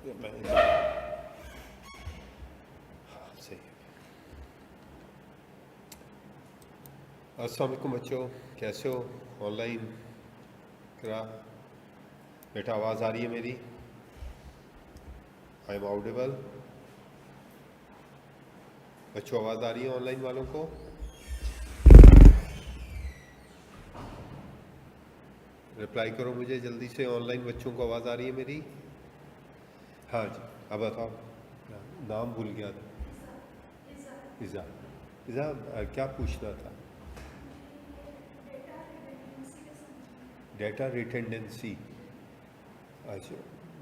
मैं सही। अस्सलाम वालेकुम बच्चों, कैसे हो? ऑनलाइन करा बेटा, आवाज़ आ रही है मेरी? I am audible? बच्चों आवाज़ आ रही है ऑनलाइन वालों को? रिप्लाई करो मुझे जल्दी से, ऑनलाइन बच्चों को आवाज़ आ रही है मेरी? हाँ जी, अब बताओ। नाम भूल गया था। इज़ा। इज़ा, क्या पूछना था? Data redundancy. अच्छा,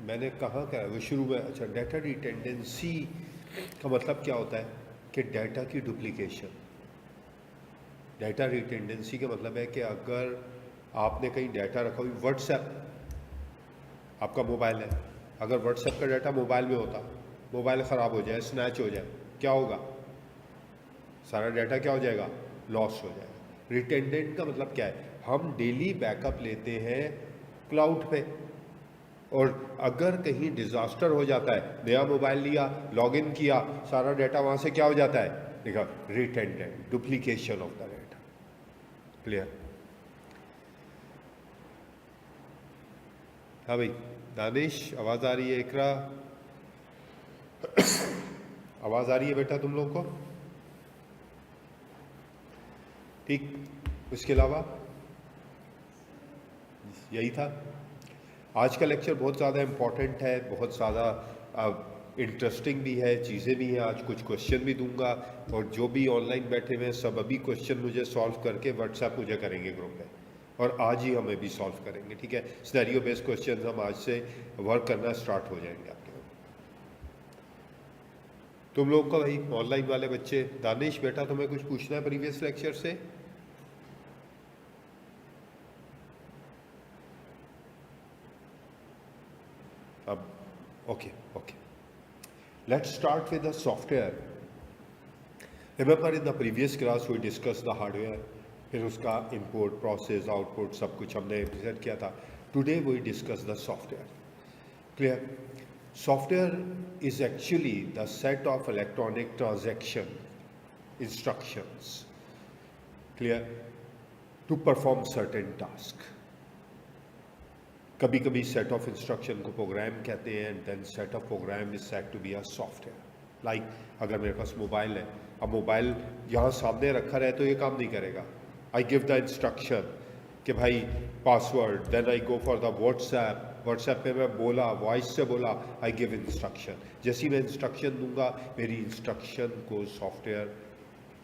मैंने कहाँ कहा वो शुरू में? अच्छा, डेटा रिटेंडेंसी का मतलब क्या होता है कि डेटा की डुप्लीकेशन। डेटा रिटेंडेंसी का मतलब है कि अगर आपने कहीं डाटा रखा हुई, व्हाट्सएप आपका मोबाइल है, अगर व्हाट्सएप का डाटा मोबाइल में होता, मोबाइल ख़राब हो जाए, स्नैच हो जाए, क्या होगा? सारा डाटा क्या हो जाएगा? लॉस हो जाएगा। रिटेंडेंट का मतलब क्या है? हम डेली बैकअप लेते हैं क्लाउड पे, और अगर कहीं डिज़ास्टर हो जाता है, नया मोबाइल लिया, लॉगिन किया, सारा डाटा वहाँ से क्या हो जाता है? देखा, रिटेंडेंट, duplication of the data. Clear? हाँ भाई, दानिश आवाज़ आ रही है? इकरा आवाज़ आ रही है बेटा तुम लोग को? ठीक। उसके अलावा यही था। आज का लेक्चर बहुत ज़्यादा इम्पॉर्टेंट है, बहुत ज़्यादा इंटरेस्टिंग भी है, चीज़ें भी हैं। आज कुछ क्वेश्चन भी दूंगा, और जो भी ऑनलाइन बैठे हुए हैं सब अभी क्वेश्चन मुझे सॉल्व करके व्हाट्सएप मुझे करेंगे ग्रुप में, और आज ही हम भी सॉल्व करेंगे। ठीक है, सिनेरियो बेस्ड क्वेश्चन हम आज से वर्क करना स्टार्ट हो जाएंगे आपके। तुम लोग का भाई ऑनलाइन वाले बच्चे, दानिश बेटा तुम्हें कुछ पूछना है प्रीवियस लेक्चर से? अब okay okay, let's start with the software. Remember in the previous class we discuss the hardware, फिर उसका इनपुट, प्रोसेस, आउटपुट सब कुछ हमने प्रेजेंट किया था। Today we discuss the software. Clear? Software is actually the set of electronic transaction instructions, clear, to perform certain task. कभी कभी set of instruction को प्रोग्राम कहते हैं, and then set of program is set to be a software. Like अगर मेरे पास mobile है, अब mobile यहाँ सामने रखा रहे तो ये काम नहीं करेगा। आई गिव द इंस्ट्रक्शन कि भाई password, then I go for the WhatsApp पे मैं बोला, वॉइस से बोला, आई गिव इंस्ट्रक्शन। जैसी मैं इंस्ट्रक्शन दूंगा, मेरी इंस्ट्रक्शन को सॉफ्टवेयर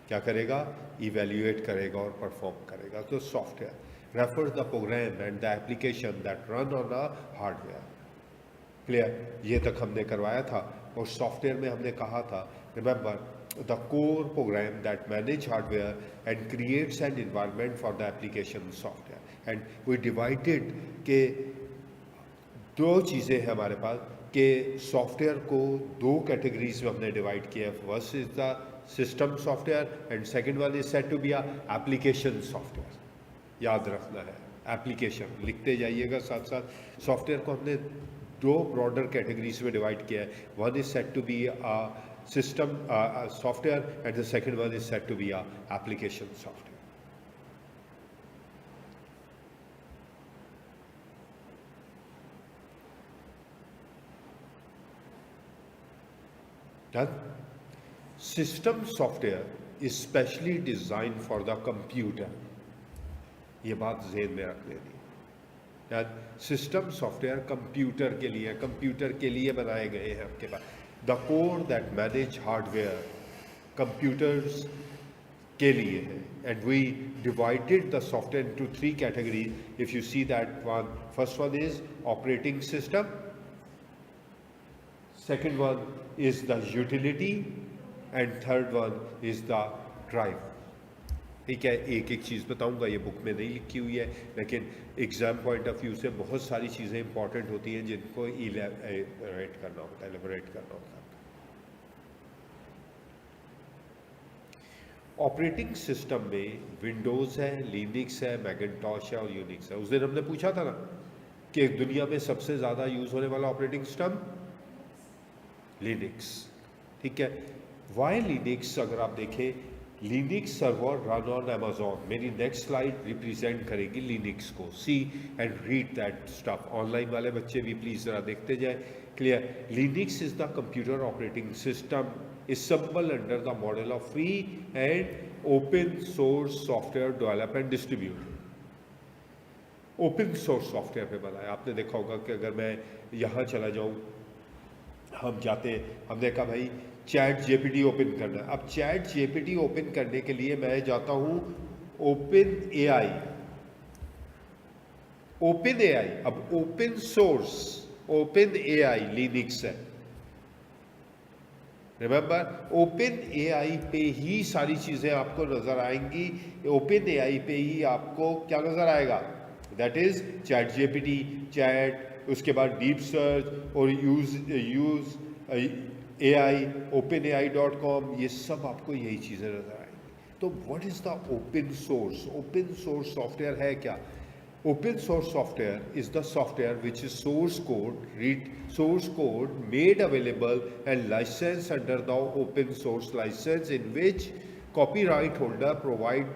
क्या करेगा? इवेल्युएट करेगा और परफॉर्म करेगा। तो software refers the program and the application that run on a hardware. Clear? ये तक हमने करवाया था। और सॉफ्टवेयर में हमने कहा था, remember, the core program that manage hardware and creates an environment for the application software. And we divided के दो चीज़ें हैं हमारे पास, कि सॉफ्टवेयर को दो कैटेगरीज में हमने डिवाइड किया है। First is the system software and second one is set to be a application software. याद रखना है, एप्लीकेशन लिखते जाइएगा साथ साथ। सॉफ्टवेयर को हमने दो ब्रॉडर कैटेगरीज में डिवाइड किया है। One is set to be a system software and the second one is set to be a application software. Done? System software is specially design for the computer. ये बात ज़हन में रख लेनी। यार, सिस्टम सॉफ्टवेयर कंप्यूटर के लिए, computer के लिए बनाए गए हैं आपके पास। The core that manage hardware computers के लिए है। And we divided the software into three categories. If you see that one, first one is operating system, second one is the utility, and third one is the drive. ठीक है, एक एक चीज़ बताऊंगा, ये book में नहीं लिखी हुई है, लेकिन एग्ज़ाम पॉइंट ऑफ व्यू से बहुत सारी चीज़ें इंपॉर्टेंट होती हैं जिनको इलेबोरेट करना होता है। ऑपरेटिंग सिस्टम में विंडोज़ है, लिनक्स है, मैकिन्टॉश है और यूनिक्स है। उस दिन हमने पूछा था ना कि दुनिया में सबसे ज़्यादा यूज़ होने वाला ऑपरेटिंग सिस्टम लिनक्स, ठीक है। Why Linux? अगर आप देखें, Linux server run on Amazon. मेरी नेक्स्ट स्लाइड रिप्रेजेंट करेगी लिनक्स को। See and read that stuff. Online वाले बच्चे भी प्लीज जरा देखते जाए। Clear? Linux is the computer operating system assembled under the model of free and open source software develop and distribute। Open source software पे बना है। आपने देखा होगा कि अगर मैं यहाँ चला जाऊँ, हम जाते, हमने कहा भाई चैट जेपीटी ओपन करना है। अब चैट जेपीटी ओपन करने के लिए मैं जाता हूँ ओपन एआई। ओपन एआई, अब open source open AI Linux है। रिमेंबर, ओपन एआई पे ही सारी चीजें आपको नजर आएंगी। ओपन एआई पे ही आपको क्या नजर आएगा? That is chat GPT, chat, उसके बाद डीप सर्च और यूज एआई, openai.com, ये सब आपको यही चीजें नजर आएंगी। तो what is the open source? Open source software है क्या? Open source software is the software which is source code made available and licensed under the open source license, in which copyright holder provide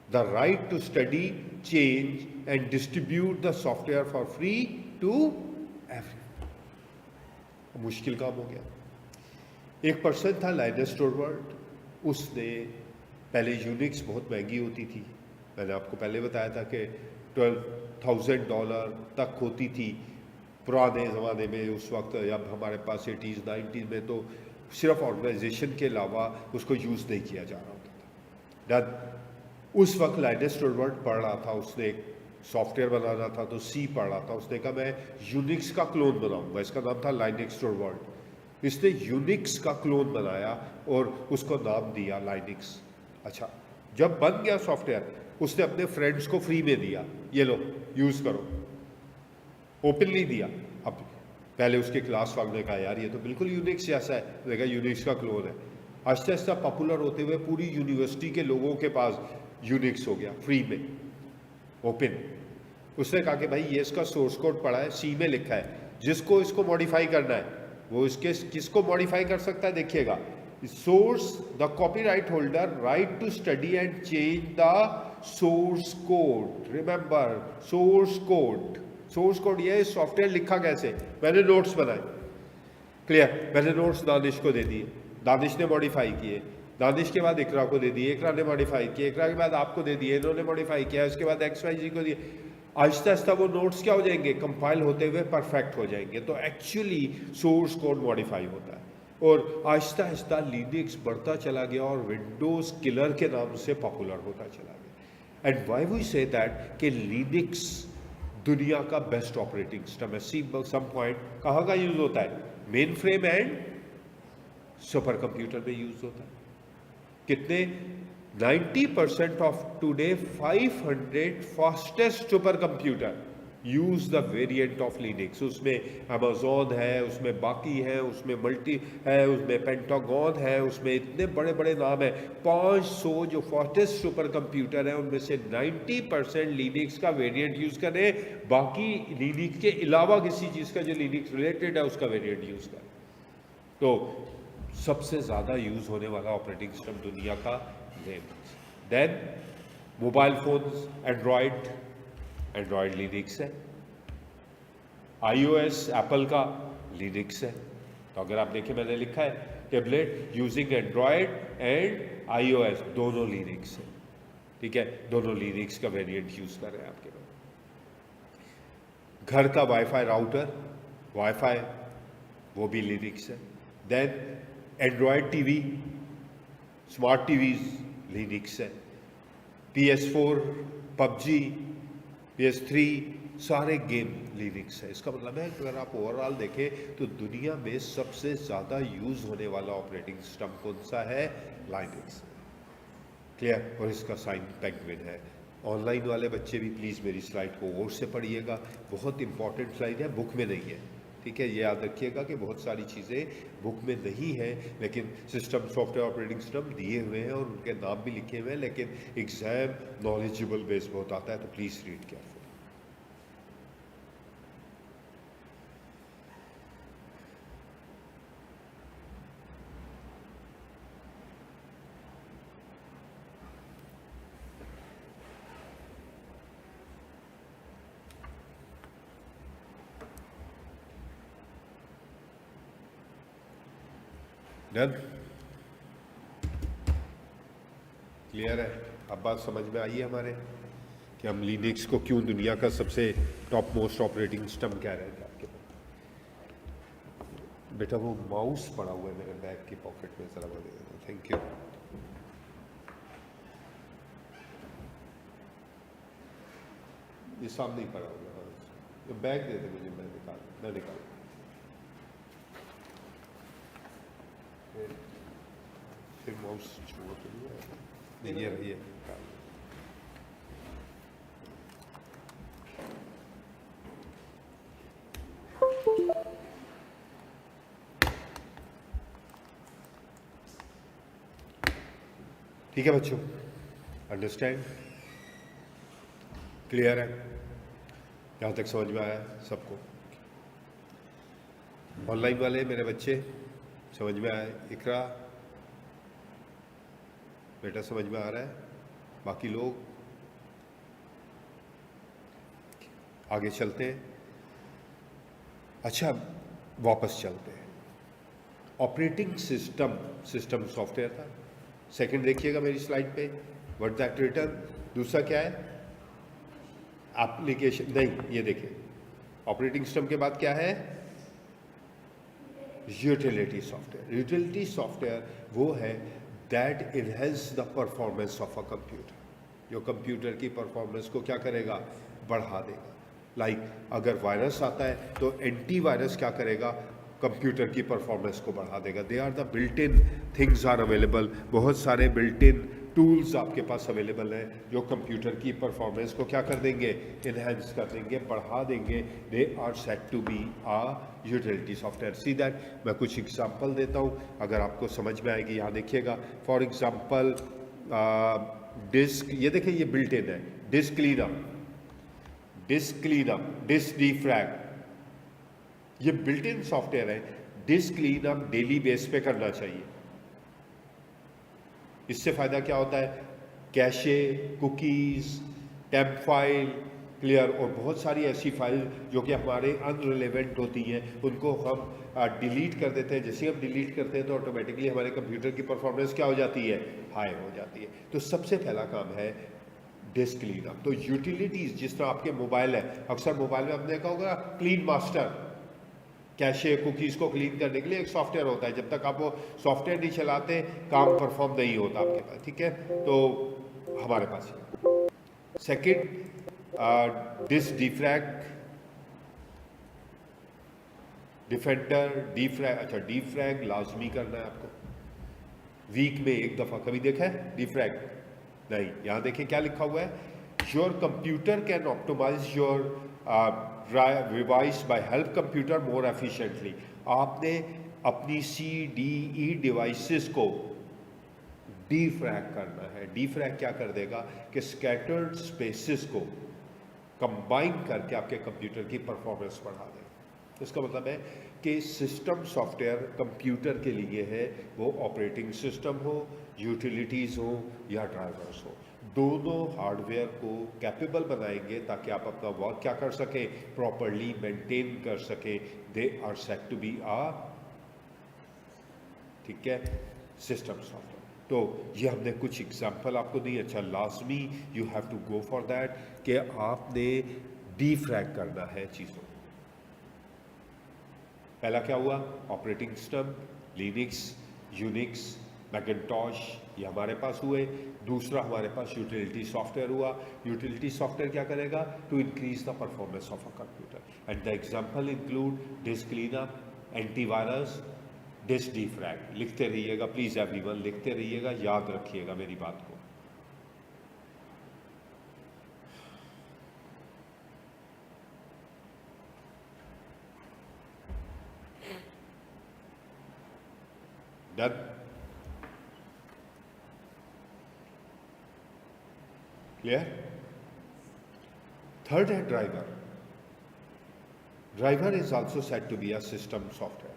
the right to study, change and distribute the software for free to everyone। मुश्किल काम हो गया। एक person था lines टोरवर्ल्ड, उसने पहले Unix बहुत महंगी होती थी। मैंने आपको पहले बताया था कि $12,000 तक होती थी पुराने ज़माने में। उस वक्त जब हमारे पास 80s 90s में तो सिर्फ ऑर्गेनाइजेशन के अलावा उसको यूज़ नहीं किया जा रहा होता था। उस वक्त लाइनस टोरवर्ल्ड पढ़ रहा था, उसने एक सॉफ्टवेयर बनाना था तो सी पढ़ रहा था। उसने कहा मैं यूनिक्स का क्लोन बनाऊंगा। इसका नाम था लाइनक्स टोरवर्ल्ड। इसने यूनिक्स का क्लोन बनाया और उसको नाम दिया लाइनक्स। अच्छा, जब बन गया सॉफ्टवेयर, उसने अपने फ्रेंड्स को फ्री में दिया, ये लो यूज करो। ओपनली दिया। अब पहले उसके क्लास वालों ने कहा यार ये तो बिल्कुल यूनिक्स जैसा है, देखा यूनिक्स का क्लोन है। आहिस्ता आहिस्ता पॉपुलर होते हुए पूरी यूनिवर्सिटी के लोगों के पास यूनिक्स हो गया फ्री में, ओपन। उसने कहा कि भाई ये इसका सोर्स कोड पड़ा है, सी में लिखा है, जिसको इसको मॉडिफाई करना है वो इसके किसको मॉडिफाई कर सकता है, देखिएगा। Source the copyright holder right to study and change the source code. Remember, source code. Source code ये सॉफ्टवेयर लिखा कैसे? मैंने नोट्स बनाए। क्लियर? मैंने नोट्स दानिश को दे दिए, दानिश ने मॉडिफाई किए, दानिश के बाद इकरा को दे दिए, इकरा ने मॉडिफाई किए, इकरा के बाद आपको दे दिए, इन्होंने मॉडिफाई किया, उसके बाद XYZ को दिए। आहिस्ता आहिस्ता वो नोट्स क्या हो जाएंगे? कंपाइल होते हुए परफेक्ट हो जाएंगे। तो एक्चुअली सोर्स कोड मॉडिफाई होता है। और आहिस्ता आहिस्ता लिनक्स बढ़ता चला गया और विंडोज किलर के नाम से पॉपुलर होता चला गया। And why we say that कि लिनक्स दुनिया का बेस्ट ऑपरेटिंग सिस्टम है। सी सम पॉइंट कहाँ का यूज होता है? Main frame and super computer में यूज होता है। कितने? 90% of today 500 fastest super computer use the variant of Linux. उसमें अमेजोन है, उसमें बाकी है, उसमें मल्टी है, उसमें पेंटागन है, उसमें इतने बड़े बड़े नाम है। 500 जो फास्टेस्ट सुपर कंप्यूटर है उनमें से 90% लिनक्स का वेरिएंट यूज करें, बाकी लिनक्स के अलावा किसी चीज़ का जो लिनक्स रिलेटेड है उसका वेरिएंट यूज करें। तो सबसे ज़्यादा यूज होने वाला ऑपरेटिंग सिस्टम दुनिया का Linux. Then mobile phones, Android Linux है। iOS एप्पल का लिनक्स है। तो अगर आप देखें मैंने लिखा है tablet using Android and iOS, दोनों लिनक्स है। ठीक है, दोनों लिनक्स का वेरिएंट यूज कर रहे हैं आपके पास। घर का वाईफाई राउटर, वाईफाई, वो भी लिनक्स है। Then Android TV, smart TVs Linux है। PS4, PUBG, PS3, सारे गेम लिनक्स है। इसका मतलब है अगर आप ओवरऑल देखें तो दुनिया में सबसे ज़्यादा यूज होने वाला ऑपरेटिंग सिस्टम कौन सा है? लिनक्स। क्लियर? और इसका साइन पेंगुइन है। ऑनलाइन वाले बच्चे भी प्लीज़ मेरी स्लाइड को गौर से पढ़िएगा, बहुत इंपॉर्टेंट स्लाइड है, बुक में नहीं है। ठीक है, ये याद रखिएगा कि बहुत सारी चीज़ें बुक में नहीं है, लेकिन सिस्टम, सॉफ्टवेयर ऑपरेटिंग सिस्टम दिए हुए हैं और उनके नाम भी लिखे हुए हैं, लेकिन एग्जाम नॉलेजेबल बेस बहुत आता है, तो please read careful. Done, clear है? अब बात समझ में आई है हमारे कि हम लिनक्स को क्यों दुनिया का सबसे टॉप मोस्ट ऑपरेटिंग सिस्टम कह रहे थे आपके पास। बेटा वो माउस पड़ा हुआ है मेरे बैग की पॉकेट में, जरा वो दे देना, थैंक यू। ये सामने ही पड़ा हुआ है, ये बैग दे दे मुझे, मैं निकाल फिर माउस छोड़ के नहीं, ये रही है। ठीक है बच्चों, अंडरस्टैंड, क्लियर है? यहाँ तक समझ में आया सबको? ऑनलाइन वाले मेरे बच्चे समझ में आए? इकरा बेटा समझ में आ रहा है? बाकी लोग आगे चलते हैं। अच्छा, वापस चलते हैं। ऑपरेटिंग सिस्टम सॉफ्टवेयर था। सेकंड देखिएगा मेरी स्लाइड पे, व्हाट दैट रिटर्न। दूसरा क्या है? एप्लीकेशन, नहीं ये देखिए, ऑपरेटिंग सिस्टम के बाद क्या है? Utility software. यूटिलिटी सॉफ्टवेयर वो है that enhance the performance of a computer, जो कंप्यूटर की परफॉर्मेंस को क्या करेगा? बढ़ा देगा। अगर वायरस आता है तो एंटीवायरस क्या करेगा? कंप्यूटर की परफॉर्मेंस को बढ़ा देगा। They are the built in things are available, बहुत सारे बिल्ट इन टूल्स आपके पास अवेलेबल हैं जो कंप्यूटर की परफॉर्मेंस को क्या कर देंगे? इनहेंस कर देंगे, बढ़ा देंगे। They are set to be a utility software. See that, मैं कुछ एग्जांपल देता हूँ, अगर आपको समझ में आएगी। यहाँ देखिएगा, फॉर एग्जांपल डिस्क, ये देखिए ये बिल्ट इन है। डिस्क क्लीनअप, डिस्क डिफ्रैग, ये बिल्ट इन सॉफ्टवेयर है। डिस्क क्लीनअप डेली बेस पे करना चाहिए। इससे फायदा क्या होता है? Cache, cookies, temp file clear, और बहुत सारी ऐसी फाइल जो कि हमारे अनरिलेवेंट होती हैं, उनको हम डिलीट कर देते हैं। जैसे हम डिलीट करते हैं तो ऑटोमेटिकली हमारे कंप्यूटर की परफॉर्मेंस क्या हो जाती है? हाई हो जाती है। तो सबसे पहला काम है डिस्क क्लीनअप। तो यूटिलिटीज, जिस तरह आपके मोबाइल है, अक्सर मोबाइल में आपने देखा होगा क्लीन मास्टर, कैशे कुकीज को क्लीन करने के लिए एक सॉफ्टवेयर होता है। जब तक आप वो सॉफ्टवेयर नहीं चलाते, काम परफॉर्म नहीं होता आपके पास, ठीक है? तो हमारे पास सेकंड डिस्क डिफ्रैग, डिफेंडर, डिफ्रैग। अच्छा, डिफ्रैग लाजमी करना है आपको, वीक में एक दफा। कभी देखा है डिफ्रैग? नहीं। यहां देखिए क्या लिखा हुआ है, your computer can optimise your revise by help computer more efficiently. आपने अपनी CDE डिवाइसेस को डिफ्रैग करना है। डिफ्रैग क्या कर देगा कि स्कैटर्ड स्पेसेस को कंबाइन करके आपके कंप्यूटर की परफॉर्मेंस बढ़ा देगा। इसका मतलब है कि सिस्टम सॉफ्टवेयर कंप्यूटर के लिए है, वो ऑपरेटिंग सिस्टम हो, यूटिलिटीज़ हो या ड्राइवर्स हो, दोनों हार्डवेयर को कैपेबल बनाएंगे ताकि आप अपना वर्क क्या कर सकें? प्रॉपरली मेंटेन कर सकें। They are set to be uh, ठीक है, सिस्टम सॉफ्टवेयर। तो ये हमने कुछ एग्जांपल आपको दी। अच्छा, लाजमी you have to go for that कि आपने डिफ्रैग करना है चीज़ों। पहला क्या हुआ? Operating system, Linux, Unix, Macintosh, ये हमारे पास हुए। दूसरा हमारे पास यूटिलिटी सॉफ्टवेयर हुआ। यूटिलिटी सॉफ्टवेयर क्या करेगा? To increase the performance of a computer, and the example include disk cleanup, antivirus, disk defrag. लिखते रहिएगा प्लीज एवरीवन, लिखते रहिएगा, याद रखिएगा मेरी बात को। डन? क्लियर? थर्ड है driver. Driver is also said to be a system software.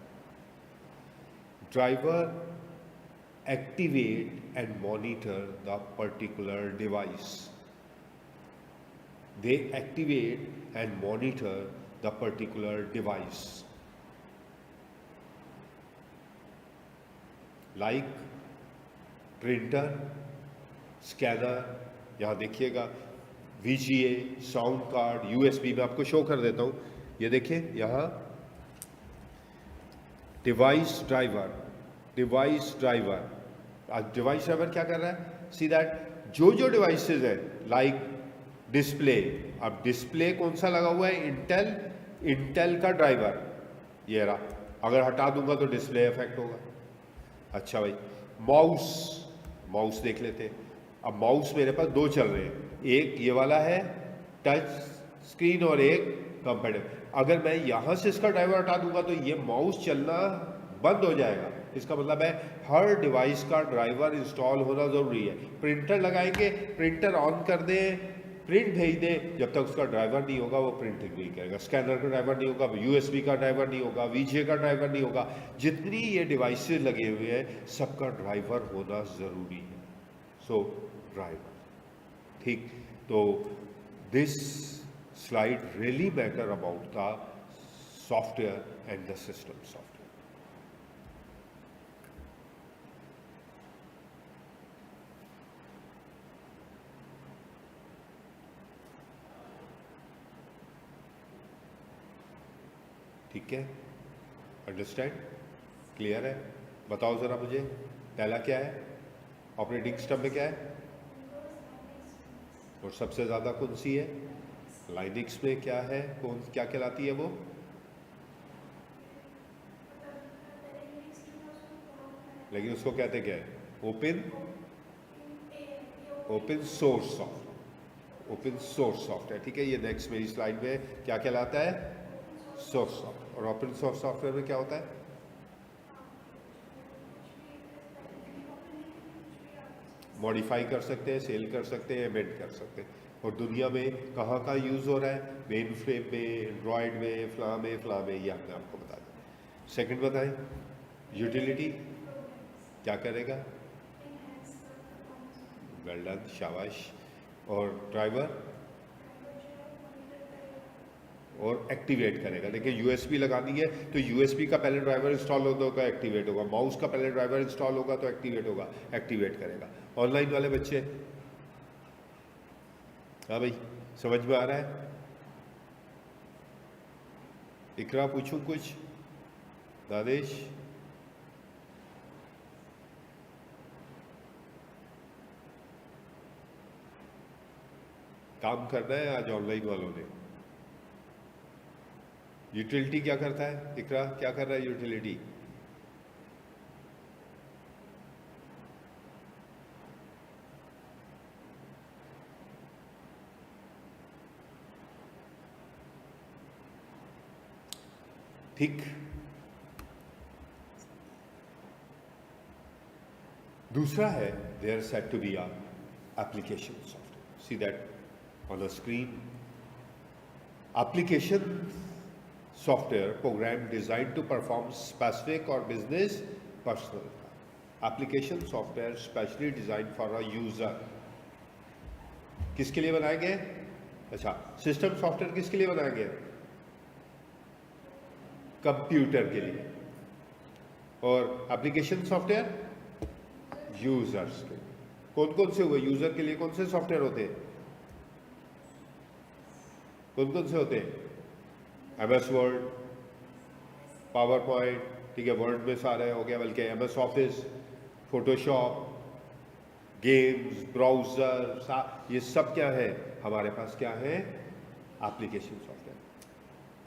Driver activate and monitor the particular device. They activate and monitor the particular device. Like printer, scanner, यहाँ देखिएगा VGA, साउंड कार्ड, USB में आपको show कर देता हूँ, ये देखिए यहाँ डिवाइस ड्राइवर। डिवाइस ड्राइवर क्या कर रहा है? सी दैट जो जो डिवाइसेस है लाइक डिस्प्ले, अब डिस्प्ले कौन सा लगा हुआ है? इंटेल का ड्राइवर ये रहा, अगर हटा दूंगा तो डिस्प्ले इफेक्ट होगा। अच्छा भाई, माउस देख लेते हैं। अब माउस मेरे पास दो चल रहे हैं, एक ये वाला है टच स्क्रीन और एक कंपैटिबल। अगर मैं यहाँ से इसका ड्राइवर हटा दूंगा तो ये माउस चलना बंद हो जाएगा। इसका मतलब है हर डिवाइस का ड्राइवर इंस्टॉल होना ज़रूरी है। प्रिंटर लगाएंगे, प्रिंटर ऑन कर दें, प्रिंट भेज दें, जब तक उसका ड्राइवर नहीं होगा वो प्रिंटिंग नहीं करेगा। स्कैनर का ड्राइवर नहीं होगा, USB का ड्राइवर नहीं होगा, VGA का ड्राइवर नहीं होगा। जितनी ये डिवाइसेस लगे हुए हैं सबका ड्राइवर होना ज़रूरी है। सो ड्राइवर, ठीक। तो this slide really matter about the software and the system software. ठीक है, अंडरस्टैंड, क्लियर है? बताओ ज़रा मुझे, पहला क्या है? ऑपरेटिंग सिस्टम में क्या है? और सबसे ज़्यादा कौन सी है? लाइनक्स में क्या है? कौन क्या कहलाती है वो? लेकिन उसको कहते क्या है? Open source software. Open source software, ठीक है। ये नेक्स्ट मेरी स्लाइड में क्या कहलाता है? Source software. और ओपन सोर्स सॉफ्टवेयर में क्या होता है? मॉडिफाई कर सकते हैं, सेल कर सकते हैं, एमेंड कर सकते हैं। और दुनिया में कहाँ का यूज़ हो रहा है? मेन फ्रेम में, एंड्रॉयड में, फ्ला में, ये हमने आपको बता दिया। सेकंड बताएं, यूटिलिटी क्या करेगा? वेल डन, शाबाश। और ड्राइवर और एक्टिवेट करेगा। देखिए USB लगानी है तो USB का पहले ड्राइवर इंस्टॉल होगा, एक्टिवेट होगा। माउस का पहले ड्राइवर इंस्टॉल होगा तो एक्टिवेट होगा, एक्टिवेट करेगा। ऑनलाइन वाले बच्चे, हाँ भाई, समझ में आ रहा है? इकरा पूछूं कुछ? दादेश, काम करना है आज ऑनलाइन वालों ने। यूटिलिटी क्या करता है? इकरा क्या कर रहा है यूटिलिटी? ठीक। दूसरा है there set to be a application software. See that on the screen. एप्लीकेशन software program designed to perform specific or business personal application software specially designed for a user। किसके लिए बनाए गए? अच्छा, सिस्टम सॉफ्टवेयर किसके लिए बनाए गए? कंप्यूटर के लिए। और एप्लीकेशन सॉफ्टवेयर यूजर्स के लिए। कौन कौन से हुए? यूजर के लिए कौन से सॉफ्टवेयर होते हैं? कौन कौन से होते हैं? MS वर्ड, पावर पॉइंट, ठीक है, वर्ड में सारे हो गया, बल्कि MS office, Photoshop, games, browser, ये सब क्या है हमारे पास? क्या है? Application software.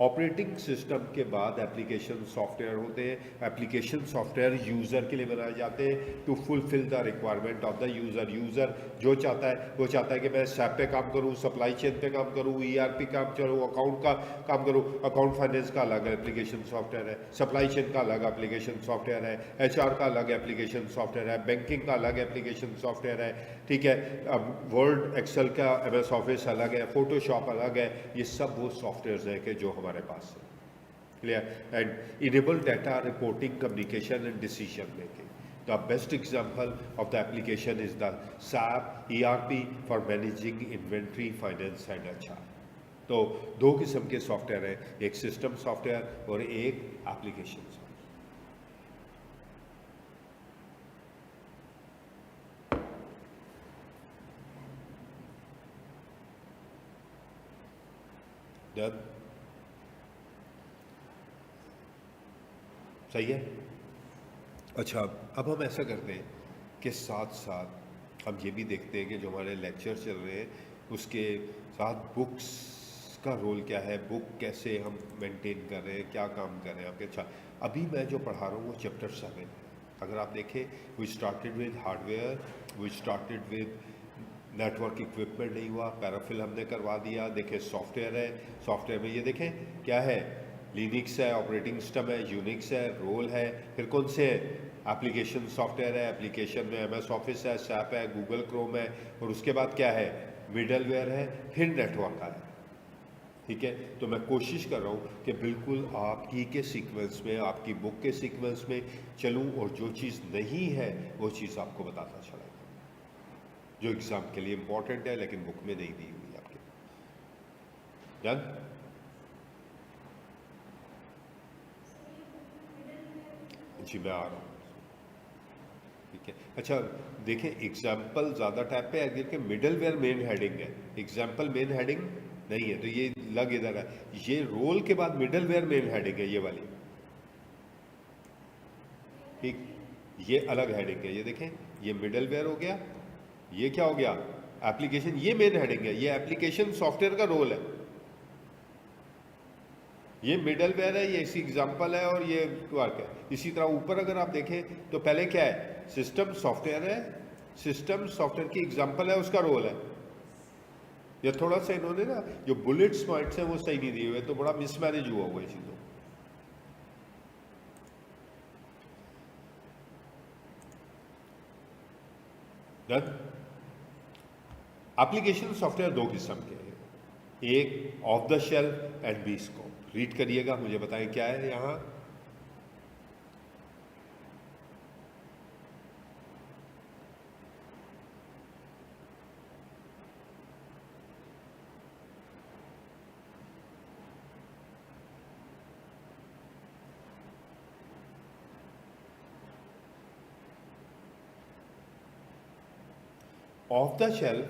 ऑपरेटिंग सिस्टम के बाद एप्लीकेशन सॉफ्टवेयर होते हैं। एप्लीकेशन सॉफ्टवेयर यूज़र के लिए बनाए जाते हैं to fulfil the requirement of the user. User जो चाहता है वो चाहता है कि मैं SAP पे काम करूँ, सप्लाई चेन पे काम करूँ, ERP काम करूँ, अकाउंट का काम करूँ। अकाउंट फाइनेंस का अलग एप्लीकेशन सॉफ्टवेयर है, सप्लाई चेन का अलग एप्लीकेशन सॉफ्टवेयर है, HR का अलग एप्लीकेशन सॉफ्टवेयर है, बैंकिंग का अलग एप्लीकेशन सॉफ्टवेयर है, ठीक है। अब वर्ड, एक्सेल का MS ऑफिस अलग है, फोटोशॉप अलग है। ये सब वो सॉफ्टवेयर है कि जो हमारे पास है। Clear? And enable data reporting, communication and decision making. The best example of the application is the SAP ERP for managing inventory, finance and HR। तो दो किस्म के सॉफ्टवेयर हैं, एक सिस्टम सॉफ्टवेयर और एक एप्लीकेशन सॉफ्टवेयर। डन, सही है। अच्छा, अब हम ऐसा करते हैं कि साथ साथ हम ये भी देखते हैं कि जो हमारे लेक्चर चल रहे हैं उसके साथ बुक्स का रोल क्या है, बुक कैसे हम मेंटेन कर रहे हैं, क्या काम कर रहे हैं आपके। अच्छा, अभी मैं जो पढ़ा रहा हूँ वो चैप्टर 7 है। अगर आप देखें, we started with hardware, we started with network equipment, नहीं हुआ, पैराफिल हमने करवा दिया। देखें सॉफ्टवेयर है, सॉफ्टवेयर में ये देखें क्या है, लिनक्स है, ऑपरेटिंग सिस्टम है, यूनिक्स है, रोल है, फिर कौन से एप्लीकेशन सॉफ्टवेयर है, एप्लीकेशन में एमएस ऑफिस है, सैप है, गूगल क्रोम है, और उसके बाद क्या है, मिडलवेयर है, फिर नेटवर्क है। ठीक है, तो मैं कोशिश कर रहा हूँ कि बिल्कुल आपकी के सीक्वेंस में, आपकी बुक के सीक्वेंस में चलूँ, और जो चीज़ नहीं है वो चीज़ आपको बताता चला जो एग्ज़ाम के लिए इम्पोर्टेंट है लेकिन बुक में नहीं दी हुई आपके। डन, जी मैं आ रहा हूँ। ठीक है, अच्छा देखें, एग्जाम्पल ज़्यादा टाइप पे है कि मिडलवेयर मेन हेडिंग है, एग्जाम्पल मेन हेडिंग नहीं है, तो ये लग इधर है, ये रोल के बाद मिडलवेयर मेन हेडिंग है, ये वाली। ठीक, ये अलग हेडिंग है, ये देखें, ये मिडलवेयर हो गया, ये क्या हो गया, एप्लीकेशन, ये मेन हेडिंग है, ये एप्लीकेशन सॉफ्टवेयर का रोल है, ये मिडलवेयर है, ये इसी एग्जांपल है, और ये वर्क है। इसी तरह ऊपर अगर आप देखें तो पहले क्या है, सिस्टम सॉफ्टवेयर है, सिस्टम सॉफ्टवेयर की एग्जांपल है, उसका रोल है। ये थोड़ा सा इन्होंने ना जो बुलेट्स पॉइंट्स हैं वो सही नहीं दिए हुए, तो बड़ा मिसमैनेज हुआ हुआ है चीज़ों। डन, एप्लीकेशन सॉफ्टवेयर दो किस्म के हैं, एक off the shelf and bespoke. Read करिएगा, मुझे बताएं क्या है यहाँ। Off the shelf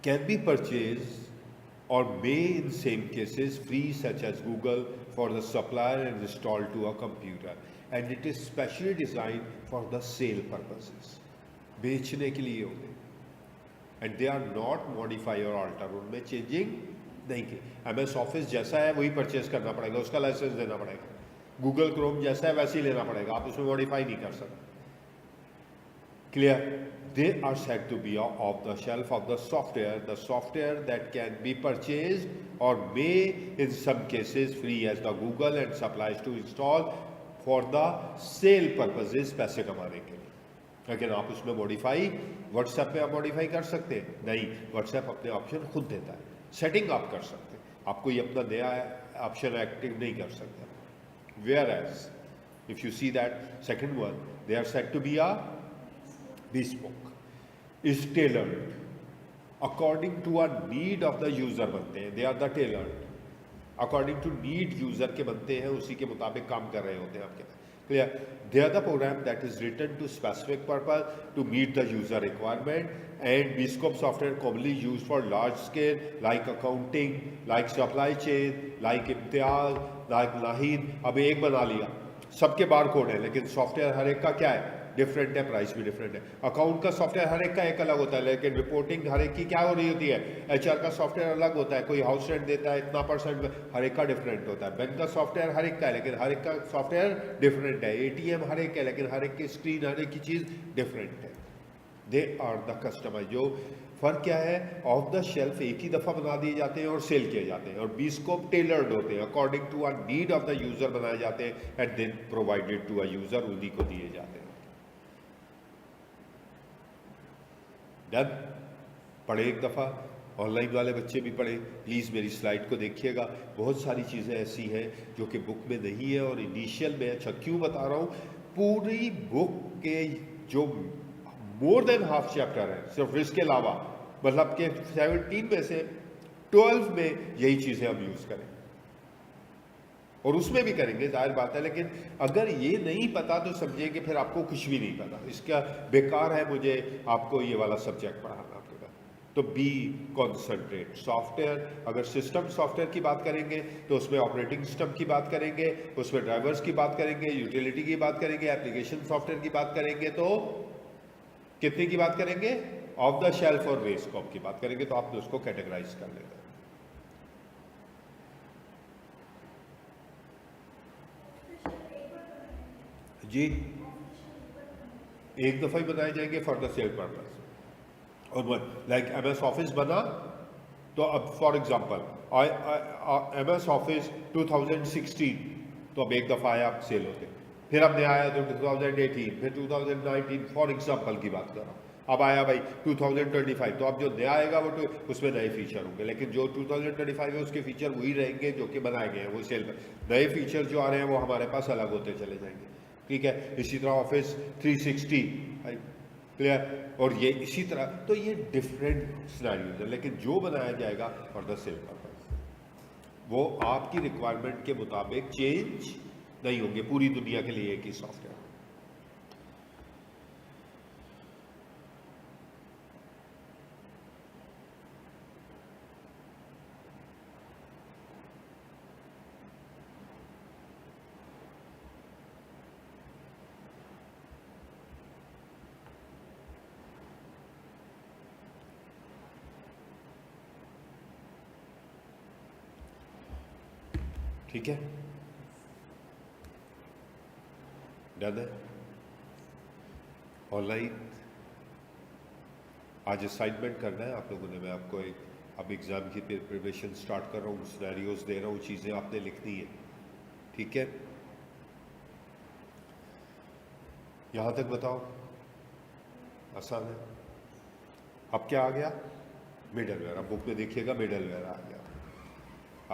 can be purchased or may in same cases free, such as Google, for the supplier and installed to a computer, and it is specially designed for the sale purposes, बेचने के लिए होते हैं, and they are not modify or alter, उनमें changing नहीं की। MS office जैसा है वही परचेज करना पड़ेगा, उसका लाइसेंस देना पड़ेगा, गूगल क्रोम जैसा है वैसे ही लेना पड़ेगा, आप उसमें मॉडिफाई नहीं कर सकते। Clear, they are said to be off the shelf of the software that can be purchased or may in some cases free as the Google and supplies to install for the sale purposes, पैसे कमाने के लिए। लेकिन आप उसमें modify, WhatsApp पे आप modify कर सकते हैं नहीं, व्हाट्सएप अपने ऑप्शन खुद देता है, सेटिंग आप कर सकते हैं, आप कोई अपना नया ऑप्शन एक्टिव नहीं कर सकते। Whereas if you see that second one, they are said to be a bespoke, is tailored according to a need of the user, बनते हैं, they are the tailored according to need user के बनते हैं, उसी के मुताबिक काम कर रहे होते हैं आपके। Clear, they are the program that is written to specific purpose to meet the user requirement, and bespoke software commonly used for large scale like accounting, like supply chain, like Imtiaz, like Nahid. अब एक बना लिया, सबके bar code है, लेकिन software हर एक का क्या है, डिफरेंट है, प्राइस भी डिफरेंट है। अकाउंट का सॉफ्टवेयर हर एक का एक अलग होता है, लेकिन रिपोर्टिंग हर एक की क्या हो रही होती है, एचआर का सॉफ्टवेयर अलग होता है, कोई हाउस रेंट देता है इतना %, हर एक का डिफरेंट होता है। बैंक का सॉफ्टवेयर हर एक का है, लेकिन हर एक का सॉफ्टवेयर डिफरेंट है। एटीएम हर एक है, लेकिन हर एक की स्क्रीन, हर एक की चीज़ डिफरेंट है। They are the customize. जो फ़र्क क्या है, ऑफ द शेल्फ एक ही दफ़ा बना दिए जाते हैं और सेल किए जाते हैं, और bespoke टेलर्ड होते हैं, according to a need of the user बनाए जाते हैं, and then provided to a user, उन्हीं को दिए जाते हैं। डन, पढ़े एक दफ़ा, ऑनलाइन वाले बच्चे भी पढ़े, प्लीज़ मेरी स्लाइड को देखिएगा, बहुत सारी चीज़ें ऐसी हैं जो कि बुक में नहीं है और इनिशियल में। अच्छा, क्यों बता रहा हूँ, पूरी बुक के जो मोर देन हाफ चैप्टर है, सिर्फ इसके अलावा, मतलब कि 17 में से 12 में यही चीज़ें हम यूज़ करें, और उसमें भी करेंगे, जाहिर बात है। लेकिन अगर ये नहीं पता तो समझिए कि फिर आपको कुछ भी नहीं पता, इसका बेकार है मुझे आपको ये वाला सब्जेक्ट पढ़ाना आपके पास। तो बी कॉन्सेंट्रेट। सॉफ्टवेयर, अगर सिस्टम सॉफ्टवेयर की बात करेंगे तो उसमें ऑपरेटिंग सिस्टम की बात करेंगे, उसमें ड्राइवर्स की बात करेंगे, यूटिलिटी की बात करेंगे, एप्लीकेशन सॉफ्टवेयर की बात करेंगे, तो कितने की बात करेंगे? ऑफ द शेल्फ और बेस स्कोप की बात करेंगे, तो आपने उसको कैटेगराइज कर लेना। जी, एक दफा ही बनाए जाएंगे फॉर द सेल पर्पस। और लाइक MS ऑफिस बना, तो अब फॉर एग्जांपल MS ऑफिस 2016, तो अब एक दफ़ा आया, सेल होते, फिर अब नया आया तो 2018, फिर 2019, फॉर एग्जांपल की बात कर रहा हूँ। अब आया भाई 2025, तो अब जो नया आएगा वो तो उसमें नए फीचर होंगे, लेकिन जो 2025 है उसके फीचर वही रहेंगे जो कि बनाए गए हैं, वो सेल पर। नए फीचर जो आ रहे हैं वो हमारे पास अलग होते चले जाएंगे, ठीक है। इसी तरह ऑफिस 360, क्लियर, और ये इसी तरह, तो ये डिफरेंट सिनेरियोज है, लेकिन जो बनाया जाएगा फॉर द सेम पर्पस वो आपकी रिक्वायरमेंट के मुताबिक चेंज नहीं होंगे, पूरी दुनिया के लिए एक ही सॉफ्टवेयर। ठीक है, डन है। ऑनलाइन आज असाइनमेंट करना है आप लोगों ने, मैं आपको एक अब एग्ज़ाम की प्रिपरेशन स्टार्ट कर रहा हूँ, सिनेरियोज दे रहा हूँ, चीज़ें आपने लिखनी है, ठीक है। यहाँ तक बताओ, आसान है। अब क्या आ गया? मिडलवेयर। अब बुक में देखिएगा मिडलवेयर आ गया,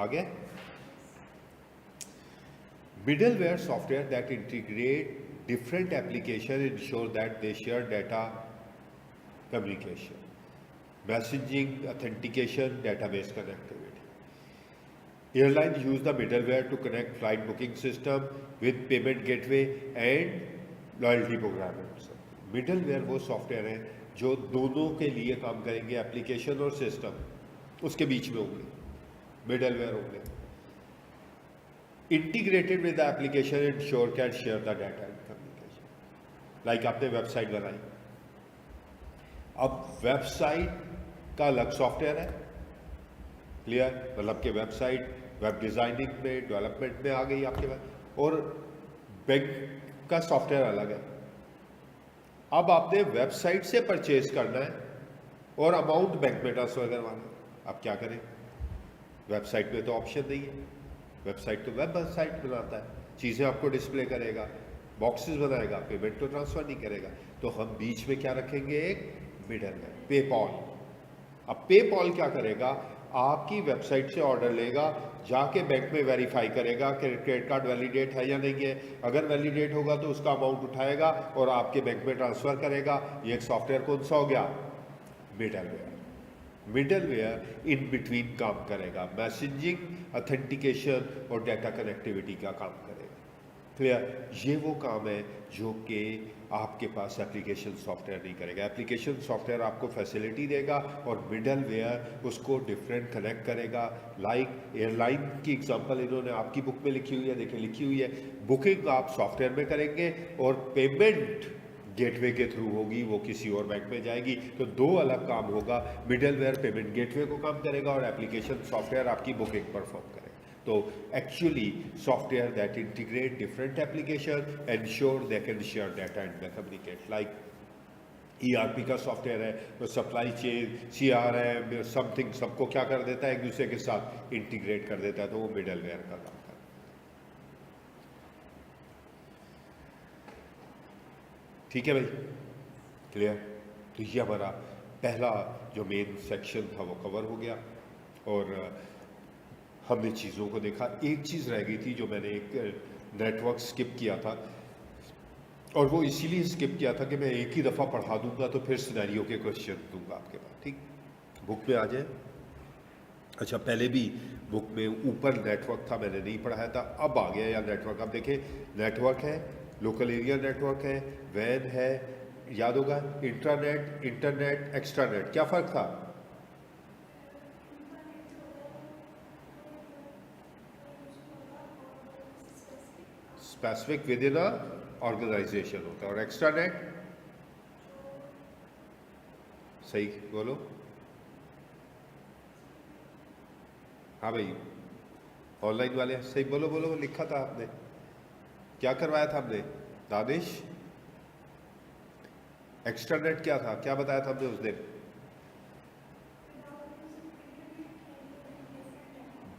आगे। Middleware software that integrate different applications ensure that they share data communication, messaging, authentication, database connectivity. Airlines use the middleware to connect flight booking system with payment gateway and loyalty program. Middleware वो software है जो दोनों के लिए काम करेंगे, application और system उसके बीच में होंगे, मिडलवेयर होंगे। Integrated with the application ensure can share the data and communication. Like आपने वेबसाइट बनाई, अब वेबसाइट का अलग सॉफ्टवेयर है, क्लियर, मतलब कि वेबसाइट वेब डिजाइनिंग में, डेवलपमेंट में आ गई आपके पास, और बैंक का सॉफ्टवेयर अलग है। अब आपने वेबसाइट से परचेज करना है और अमाउंट बैंक में ट्रांसफर करवाना है, आप क्या करें? वेबसाइट में तो ऑप्शन नहीं है, वेबसाइट तो वेबसाइट बनाता है, चीज़ें आपको डिस्प्ले करेगा, बॉक्सेस बनाएगा, पेमेंट तो ट्रांसफ़र नहीं करेगा। तो हम बीच में क्या रखेंगे? एक मिडलवेयर, पेपॉल। अब पेपॉल क्या करेगा? आपकी वेबसाइट से ऑर्डर लेगा, जाके बैंक में वेरीफाई करेगा कि क्रेडिट कार्ड वैलिडेट है या नहीं है, अगर वैलिडेट होगा तो उसका अमाउंट उठाएगा और आपके बैंक में ट्रांसफ़र करेगा। ये एक सॉफ्टवेयर कौन सा हो गया? मिडलवेयर। मिडलवेयर इन बिटवीन काम करेगा, मैसेजिंग, ऑथेंटिकेशन और डाटा कनेक्टिविटी का काम करेगा, क्लियर। ये वो काम है जो कि आपके पास एप्लीकेशन सॉफ्टवेयर नहीं करेगा। एप्लीकेशन सॉफ्टवेयर आपको फैसिलिटी देगा और मिडलवेयर उसको डिफरेंट कनेक्ट करेगा। लाइक एयरलाइन की एग्जांपल इन्होंने आपकी बुक में लिखी हुई है, देखिए लिखी हुई है, बुकिंग आप सॉफ्टवेयर में करेंगे और पेमेंट गेटवे के थ्रू होगी, वो किसी और बैंक में जाएगी। तो दो अलग काम होगा, मिडलवेयर पेमेंट गेटवे को काम करेगा और एप्लीकेशन सॉफ्टवेयर आपकी बुकिंग परफॉर्म करेगा। तो actually software that integrate different application ensure they can share data and communicate. Like ERP का सॉफ्टवेयर है तो सप्लाई चेन, CRM, समथिंग, सबको क्या कर देता है? एक दूसरे के साथ इंटीग्रेट कर देता है, तो वो मिडलवेयर का काम करता है। ठीक है भाई, क्लियर। तो ये हमारा पहला जो मेन सेक्शन था वो कवर हो गया और हमने चीज़ों को देखा। एक चीज़ रह गई थी जो मैंने एक नेटवर्क स्किप किया था, और वो इसीलिए स्किप किया था कि मैं एक ही दफ़ा पढ़ा दूंगा तो फिर सिनेरियो के क्वेश्चन दूंगा आपके पास, ठीक। बुक में आ जाए। अच्छा, पहले भी बुक में ऊपर नेटवर्क था, मैंने नहीं पढ़ाया था, अब आ गया या नेटवर्क। अब देखें, नेटवर्क है, लोकल एरिया नेटवर्क है, वैन है, याद होगा इंट्रानेट, इंटरनेट, एक्स्ट्रानेट। क्या फ़र्क था? Specific within a organization होता है। और एक्स्ट्रानेट, सही बोलो, हाँ भाई ऑनलाइन वाले सही बोलो, बोलो लिखा था आपने, क्या करवाया था हमने दानिश? एक्स्ट्रानेट क्या था, क्या बताया था हमने उस दिन?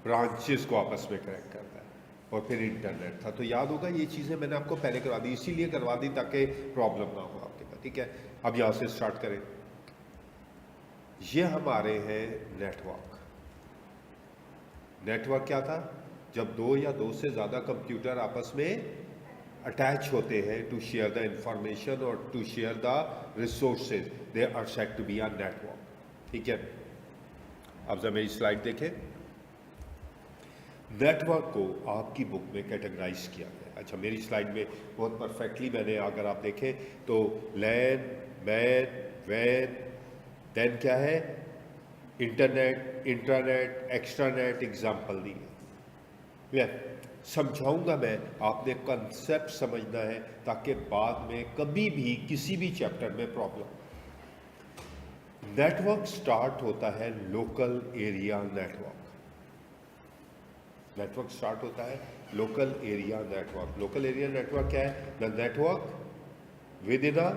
ब्रांचेस को आपस में कनेक्ट करता है, और फिर इंटरनेट था। तो याद होगा ये चीज़ें मैंने आपको पहले करवा दी, इसीलिए करवा दी ताकि प्रॉब्लम ना हो आपके पास, ठीक है। अब यहाँ से स्टार्ट करें। ये हमारे हैं नेटवर्क। नेटवर्क क्या था? जब दो या दो से ज़्यादा कंप्यूटर आपस में अटैच होते हैं टू शेयर द इंफॉर्मेशन और to share the resources, they are said to be a network, ठीक है। अब जब मेरी स्लाइड देखें, नेटवर्क को आपकी बुक में कैटेगराइज किया गया। अच्छा, मेरी स्लाइड में बहुत परफेक्टली मैंने, अगर आप देखें तो लैन, मैन, वैन, देन क्या है, इंटरनेट, इंट्रानेट, एक्स्ट्रानेट, एग्जाम्पल दिए। समझाऊंगा मैं, आपने कंसेप्ट समझना है ताकि बाद में कभी भी किसी भी चैप्टर में प्रॉब्लम। नेटवर्क स्टार्ट होता है local area network. Network start होता है local area network. Local area network क्या है? The network within a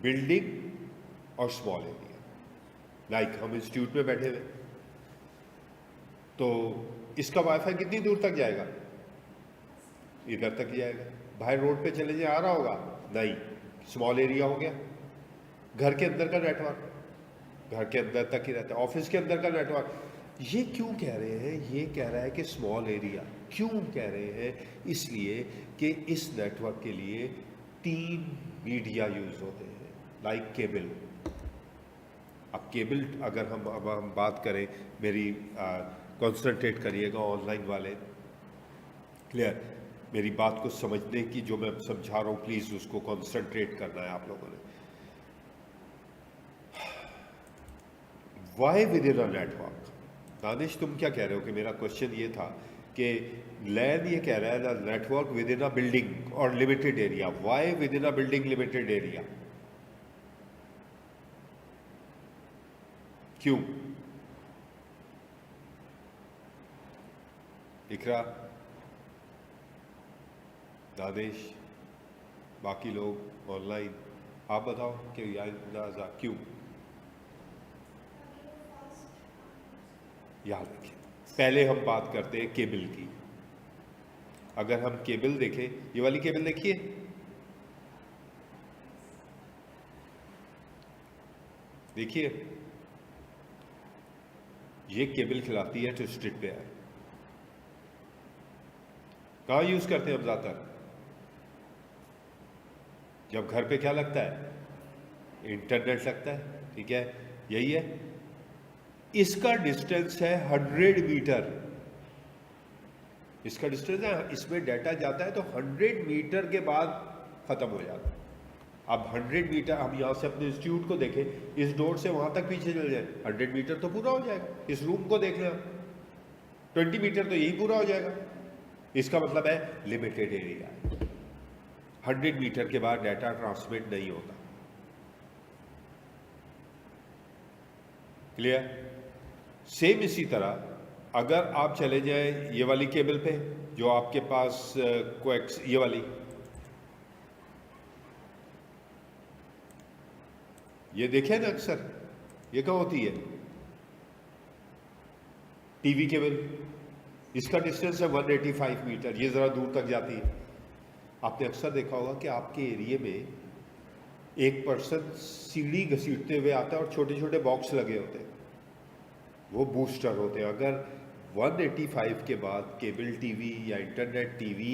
building और स्मॉल एरिया। लाइक हम इंस्टीट्यूट में बैठे हुए, तो इसका वाईफाई कितनी दूर तक जाएगा? इधर तक जाएगा। बाहर रोड पे चले जाए आ रहा होगा? नहीं, स्मॉल एरिया हो गया। घर के अंदर का नेटवर्क घर के अंदर तक ही रहता है। ऑफिस के अंदर का नेटवर्क, ये क्यों कह रहे हैं? ये कह रहा है कि स्मॉल एरिया। क्यों कह रहे हैं? इसलिए कि इस नेटवर्क के लिए 3 मीडिया यूज होते हैं, लाइक केबल। अब केबल अगर हम बात करें, मेरी कॉन्सेंट्रेट करिएगा ऑनलाइन वाले, क्लियर, मेरी बात को समझने की जो मैं समझा रहा हूँ प्लीज उसको कॉन्सेंट्रेट करना है आप लोगों ने। Why within a network? Danish तुम क्या कह रहे हो कि मेरा क्वेश्चन ये था कि लैन ये कह रहा है the network within a building और limited area. Why within a building limited area? क्यों? इकरा, दानिश, बाकी लोग ऑनलाइन, आप बताओ कि क्यों? याद रखें, पहले हम बात करते हैं केबल की। अगर हम केबल देखें, ये वाली केबल देखिए, देखिए ये केबल खिलाती है ट्विस्टेड पेयर। कहाँ यूज करते हैं हम ज्यादातर? जब घर पे क्या लगता है? इंटरनेट लगता है, ठीक है, यही है। इसका डिस्टेंस है 100 मीटर। इसका डिस्टेंस है, इसमें डाटा जाता है तो 100 मीटर के बाद खत्म हो जाता है। अब 100 मीटर, हम यहाँ से अपने इंस्टीट्यूट को देखें, इस डोर से वहां तक पीछे चल जाए 100 मीटर तो पूरा हो जाएगा। इस रूम को देख लें आप, 20 मीटर तो यही पूरा हो जाएगा। इसका मतलब है लिमिटेड एरिया, 100 मीटर के बाद डाटा ट्रांसमिट नहीं होता। क्लियर? सेम इसी तरह अगर आप चले जाएं ये वाली केबल पे जो आपके पास कोएक्स, ये वाली, ये देखें ना अक्सर, ये कहाँ होती है? TV cable. इसका डिस्टेंस है 185 मीटर, ये जरा दूर तक जाती है। आपने अक्सर देखा होगा कि आपके एरिया में एक पर्सन सीढ़ी घसीटते हुए आता है और छोटे छोटे बॉक्स लगे होते हैं, वो बूस्टर होते हैं। अगर 185 के बाद केबल टीवी या इंटरनेट टीवी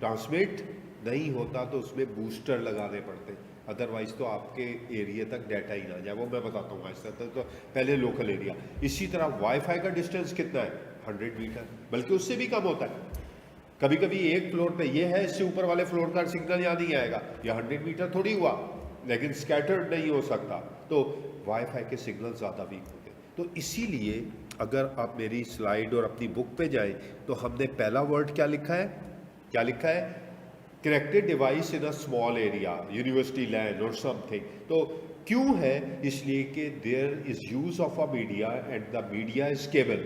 ट्रांसमिट नहीं होता तो उसमें बूस्टर लगाने पड़ते हैं, अदरवाइज तो आपके एरिया तक डाटा ही ना जाए। वो मैं बताता हूँ ऐसा तो पहले लोकल एरिया। इसी तरह वाईफाई का डिस्टेंस कितना है? 100 मीटर, बल्कि उससे भी कम होता है। कभी कभी एक फ्लोर पे ये है, इससे ऊपर वाले फ्लोर का सिग्नल यहाँ नहीं आएगा। ये 100 मीटर थोड़ी हुआ, लेकिन स्कैटर्ड नहीं हो सकता, तो वाईफाई के सिग्नल ज़्यादा वीक होते। तो इसीलिए अगर आप मेरी स्लाइड और अपनी बुक पे जाएं तो हमने पहला वर्ड क्या लिखा है, क्या लिखा है, connected device in a small area, university LAN और समथिंग। तो क्यों है, इसलिए कि there is use of a media and the media is cable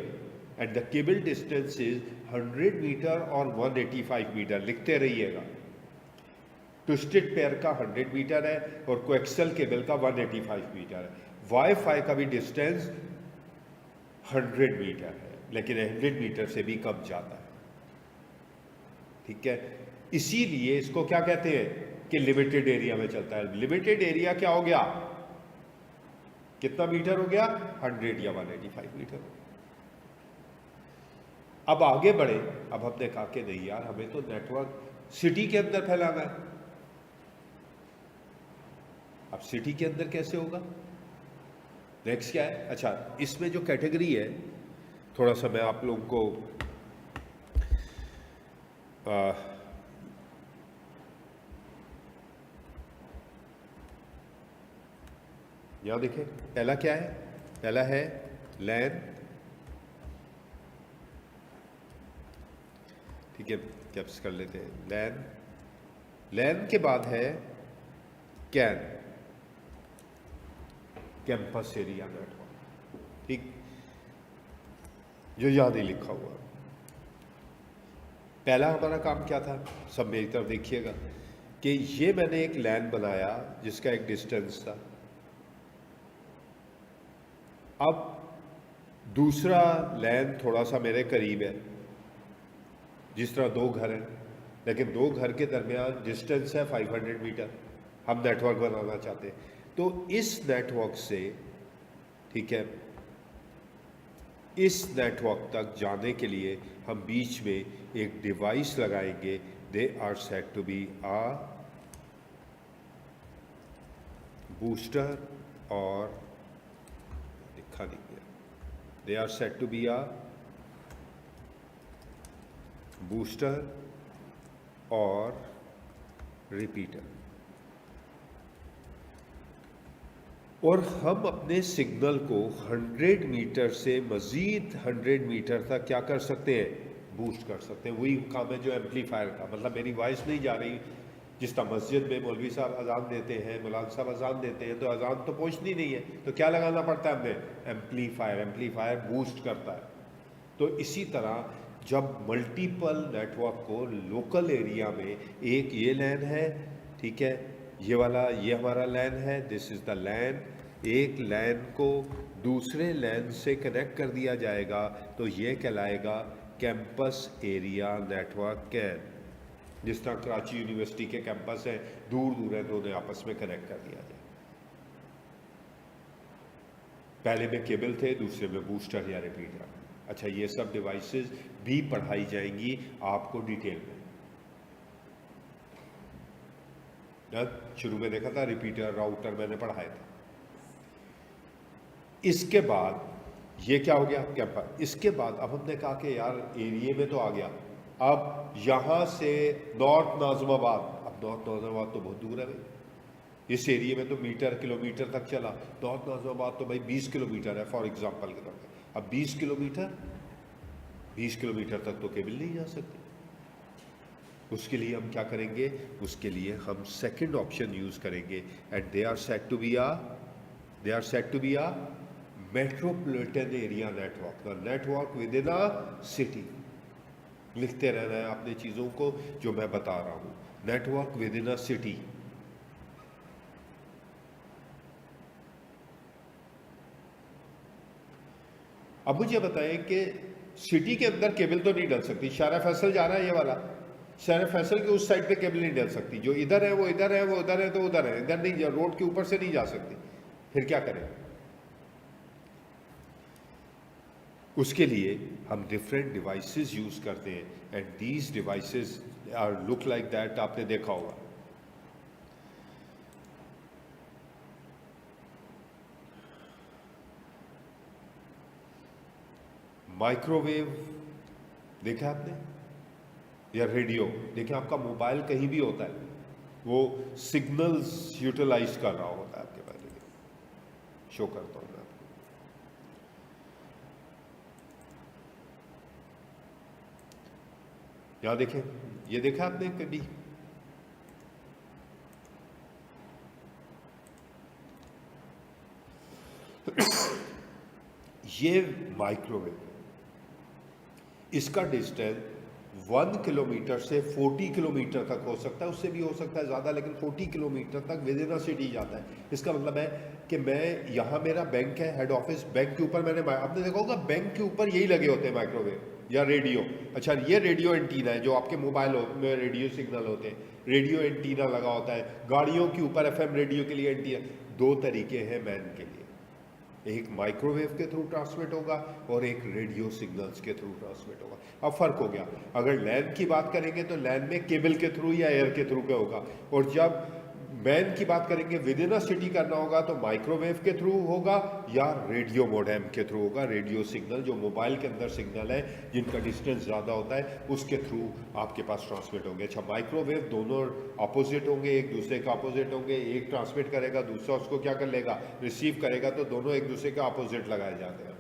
and the cable distance is 100 meter और 185 मीटर, लिखते रहिएगा। ट्विस्टेड पेयर का 100 मीटर है और कोएक्सियल केबल का 185 मीटर है। वाईफाई का भी डिस्टेंस 100 मीटर है, लेकिन 100 मीटर से भी कम जाता है, ठीक है। इसीलिए इसको क्या कहते हैं कि लिमिटेड एरिया में चलता है। लिमिटेड एरिया क्या हो गया, कितना मीटर हो गया, 100 या 185 मीटर हो गया। अब आगे बढ़े, अब हमने कहा कि नहीं यार, हमें तो नेटवर्क सिटी के अंदर फैलाना है। अब सिटी के अंदर कैसे होगा, नेक्स्ट क्या है, अच्छा इसमें जो कैटेगरी है, थोड़ा सा मैं आप लोगों को यहां देखें, पहला क्या है, पहला है लैन, ठीक है, कैप्स कर लेते हैं लैन। लैन के बाद है कैन, कैंपस एरिया नेटवर्क, ठीक, जो याद ही लिखा हुआ। पहला हमारा काम क्या था, सब मेरी तरफ देखिएगा, कि ये मैंने एक लैन बनाया जिसका एक डिस्टेंस था। अब दूसरा लैन थोड़ा सा मेरे करीब है, जिस तरह दो घर हैं, लेकिन दो घर के दरमियान डिस्टेंस है 500 मीटर, हम नेटवर्क बनाना चाहते हैं। तो इस नेटवर्क से, ठीक है, इस नेटवर्क तक जाने के लिए हम बीच में एक डिवाइस लगाएंगे। They are said to be a booster, और लिखा नहीं गया, they are said to be a booster और रिपीटर। और हम अपने सिग्नल को 100 मीटर से मज़ीद 100 मीटर तक क्या कर सकते हैं, बूस्ट कर सकते हैं। वही काम है जो एम्पलीफायर का, मतलब मेरी वॉइस नहीं जा रही, जिस तरह मस्जिद में मौलवी साहब अजान देते हैं, मौलाना साहब अजान देते हैं, तो अजान तो पहुंचनी नहीं है, तो क्या लगाना पड़ता है हमें, एम्पलीफायर। एम्पलीफायर बूस्ट करता है। तो इसी तरह जब मल्टीपल नेटवर्क को लोकल एरिया में, एक ये लैन है, ठीक है, ये वाला ये हमारा लैन है, दिस इज़ द लैन, एक लैन को दूसरे लैन से कनेक्ट कर दिया जाएगा तो ये कहलाएगा कैंपस एरिया नेटवर्क कैन। जिस तरह कराची यूनिवर्सिटी के कैंपस हैं, दूर दूर है, दोनों आपस में कनेक्ट कर दिया जाए। पहले में केबल थे, दूसरे में बूस्टर या रिपीटर। अच्छा, ये सब डिवाइसेस भी पढ़ाई जाएंगी आपको डिटेल में। शुरू में देखा था रिपीटर, राउटर मैंने पढ़ाया था। इसके बाद ये क्या हो गया, कैंपस। इसके बाद अब हमने कहा कि यार एरिया में तो आ गया, अब यहाँ से नॉर्थ नाज़िमाबाद, अब नॉर्थ नाज़िमाबाद तो बहुत दूर है भाई, इस एरिया में तो मीटर किलोमीटर तक चला। नॉर्थ नाज़िमाबाद तो भाई 20 किलोमीटर है फॉर एग्जांपल के तौर पर। अब 20 किलोमीटर तक तो केबल नहीं जा सकती। उसके लिए हम क्या करेंगे, उसके लिए हम सेकंड ऑप्शन यूज करेंगे, and they are said to be a metropolitan area network, the network within a city. लिखते रहना है आपने चीज़ों को जो मैं बता रहा हूँ, network within a city. अब मुझे बताएं कि सिटी के अंदर केबल तो नहीं डल सकती। शारा फैसल जा रहा है ये वाला, शारा फैसल के उस साइड पे केबल नहीं डल सकती, जो इधर है वो इधर है, वो उधर है तो उधर है, इधर नहीं, रोड के ऊपर से नहीं जा सकती। फिर क्या करें, उसके लिए हम डिफरेंट डिवाइसेस यूज करते हैं, and these devices are look like that. आपने देखा होगा, माइक्रोवेव देखा आपने, या रेडियो देखिए। आपका मोबाइल कहीं भी होता है, वो सिग्नल्स यूटिलाइज कर रहा होता है आपके पास। शो करता हूँ मैं आपको, यहाँ देखें, ये देखा आपने कभी? ये माइक्रोवेव, इसका डिस्टेंस 1 किलोमीटर से 40 किलोमीटर तक हो सकता है, उससे भी हो सकता है ज़्यादा, लेकिन 40 किलोमीटर तक विद इन अ सिटी जाता है। इसका मतलब है कि मैं यहाँ, मेरा बैंक है, हेड ऑफिस, बैंक के ऊपर मैंने, आपने देखा होगा बैंक के ऊपर यही लगे होते हैं माइक्रोवेव या रेडियो। अच्छा, ये रेडियो एंटीना है, जो आपके मोबाइल में रेडियो सिग्नल होते हैं, रेडियो एंटीना लगा होता है। गाड़ियों के ऊपर एफएम रेडियो के लिए एंटीना। दो तरीके हैं मैन के लिए, एक माइक्रोवेव के थ्रू ट्रांसमिट होगा और एक रेडियो सिग्नल्स के थ्रू ट्रांसमिट होगा। अब फर्क हो गया, अगर लैन की बात करेंगे तो लैन में केबल के थ्रू या एयर के थ्रू का होगा, और जब मैन की बात करेंगे विद इन अ सिटी करना होगा तो माइक्रोवेव के थ्रू होगा या रेडियो मोडेम के थ्रू होगा। रेडियो सिग्नल जो मोबाइल के अंदर सिग्नल है, जिनका डिस्टेंस ज़्यादा होता है, उसके थ्रू आपके पास ट्रांसमिट होंगे। अच्छा, माइक्रोवेव दोनों अपोजिट होंगे, एक दूसरे का अपोजिट होंगे, एक ट्रांसमिट करेगा, दूसरा उसको क्या कर लेगा, रिसीव करेगा, तो दोनों एक दूसरे का अपोजिट लगाए जाते हैं।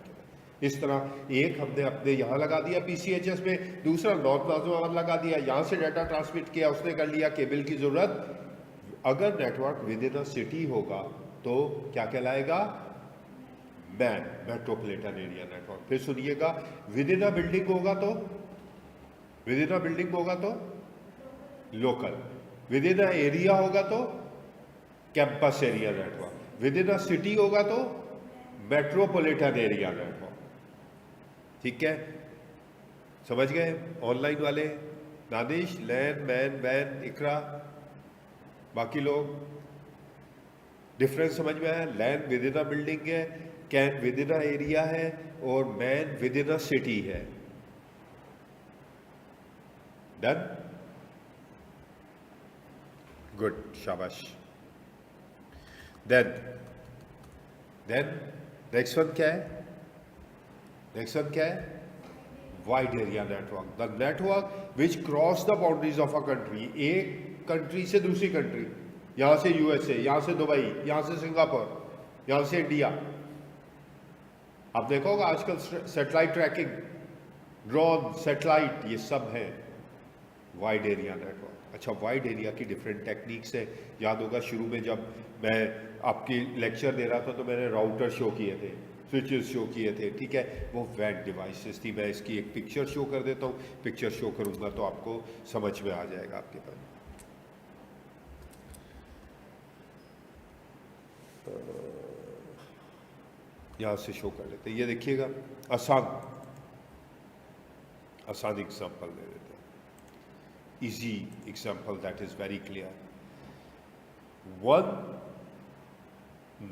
इस तरह एक हमने अपने यहाँ लगा दिया पीसीएचएस में, दूसरा नॉर्थ नाज़िमाबाद लगा दिया, यहाँ से डाटा ट्रांसमिट किया, उसने कर लिया, केबल की ज़रूरत। अगर network within a city होगा तो क्या कहलाएगा? Man, metropolitan area network. फिर सुनिएगा, विद इन अ बिल्डिंग होगा तो, विद इन अ बिल्डिंग होगा तो local, with in a area होगा तो campus area network, within a city होगा तो मेट्रोपॉलिटन एरिया नेटवर्क। ठीक है, समझ गए ऑनलाइन वाले? दानिश, लैन, मैन, वैन, इकरा, बाकी लोग डिफरेंस समझ में आया? लैन विद इन अ बिल्डिंग है, can with in a area है, और man with in a city है। डन? गुड, शाबाश। देन नेक्स्ट वन क्या है? नेक्स्ट वन क्या है? Wide area network, the network which cross the boundaries of a country. एक कंट्री से दूसरी कंट्री, यहां से यूएसए, यहां से दुबई, यहां से सिंगापुर, यहां से इंडिया। आप देखा होगा आजकल सैटेलाइट ट्रैकिंग, ड्रोन, सैटेलाइट, ये सब है वाइड एरिया नेटवर्क। अच्छा, वाइड एरिया की डिफरेंट टेक्निक्स है। याद होगा शुरू में जब मैं आपकी लेक्चर दे रहा था तो मैंने राउटर शो किए थे, स्विचेस शो किए थे, ठीक है, वो वैन डिवाइसेस थी। मैं इसकी एक पिक्चर शो कर देता हूँ, पिक्चर शो करूँगा तो आपको समझ में आ जाएगा आपके पास। यहाँ से शो कर लेते हैं, ये देखिएगा, आसान एग्जाम्पल दे देते हैं, easy example that is very clear. One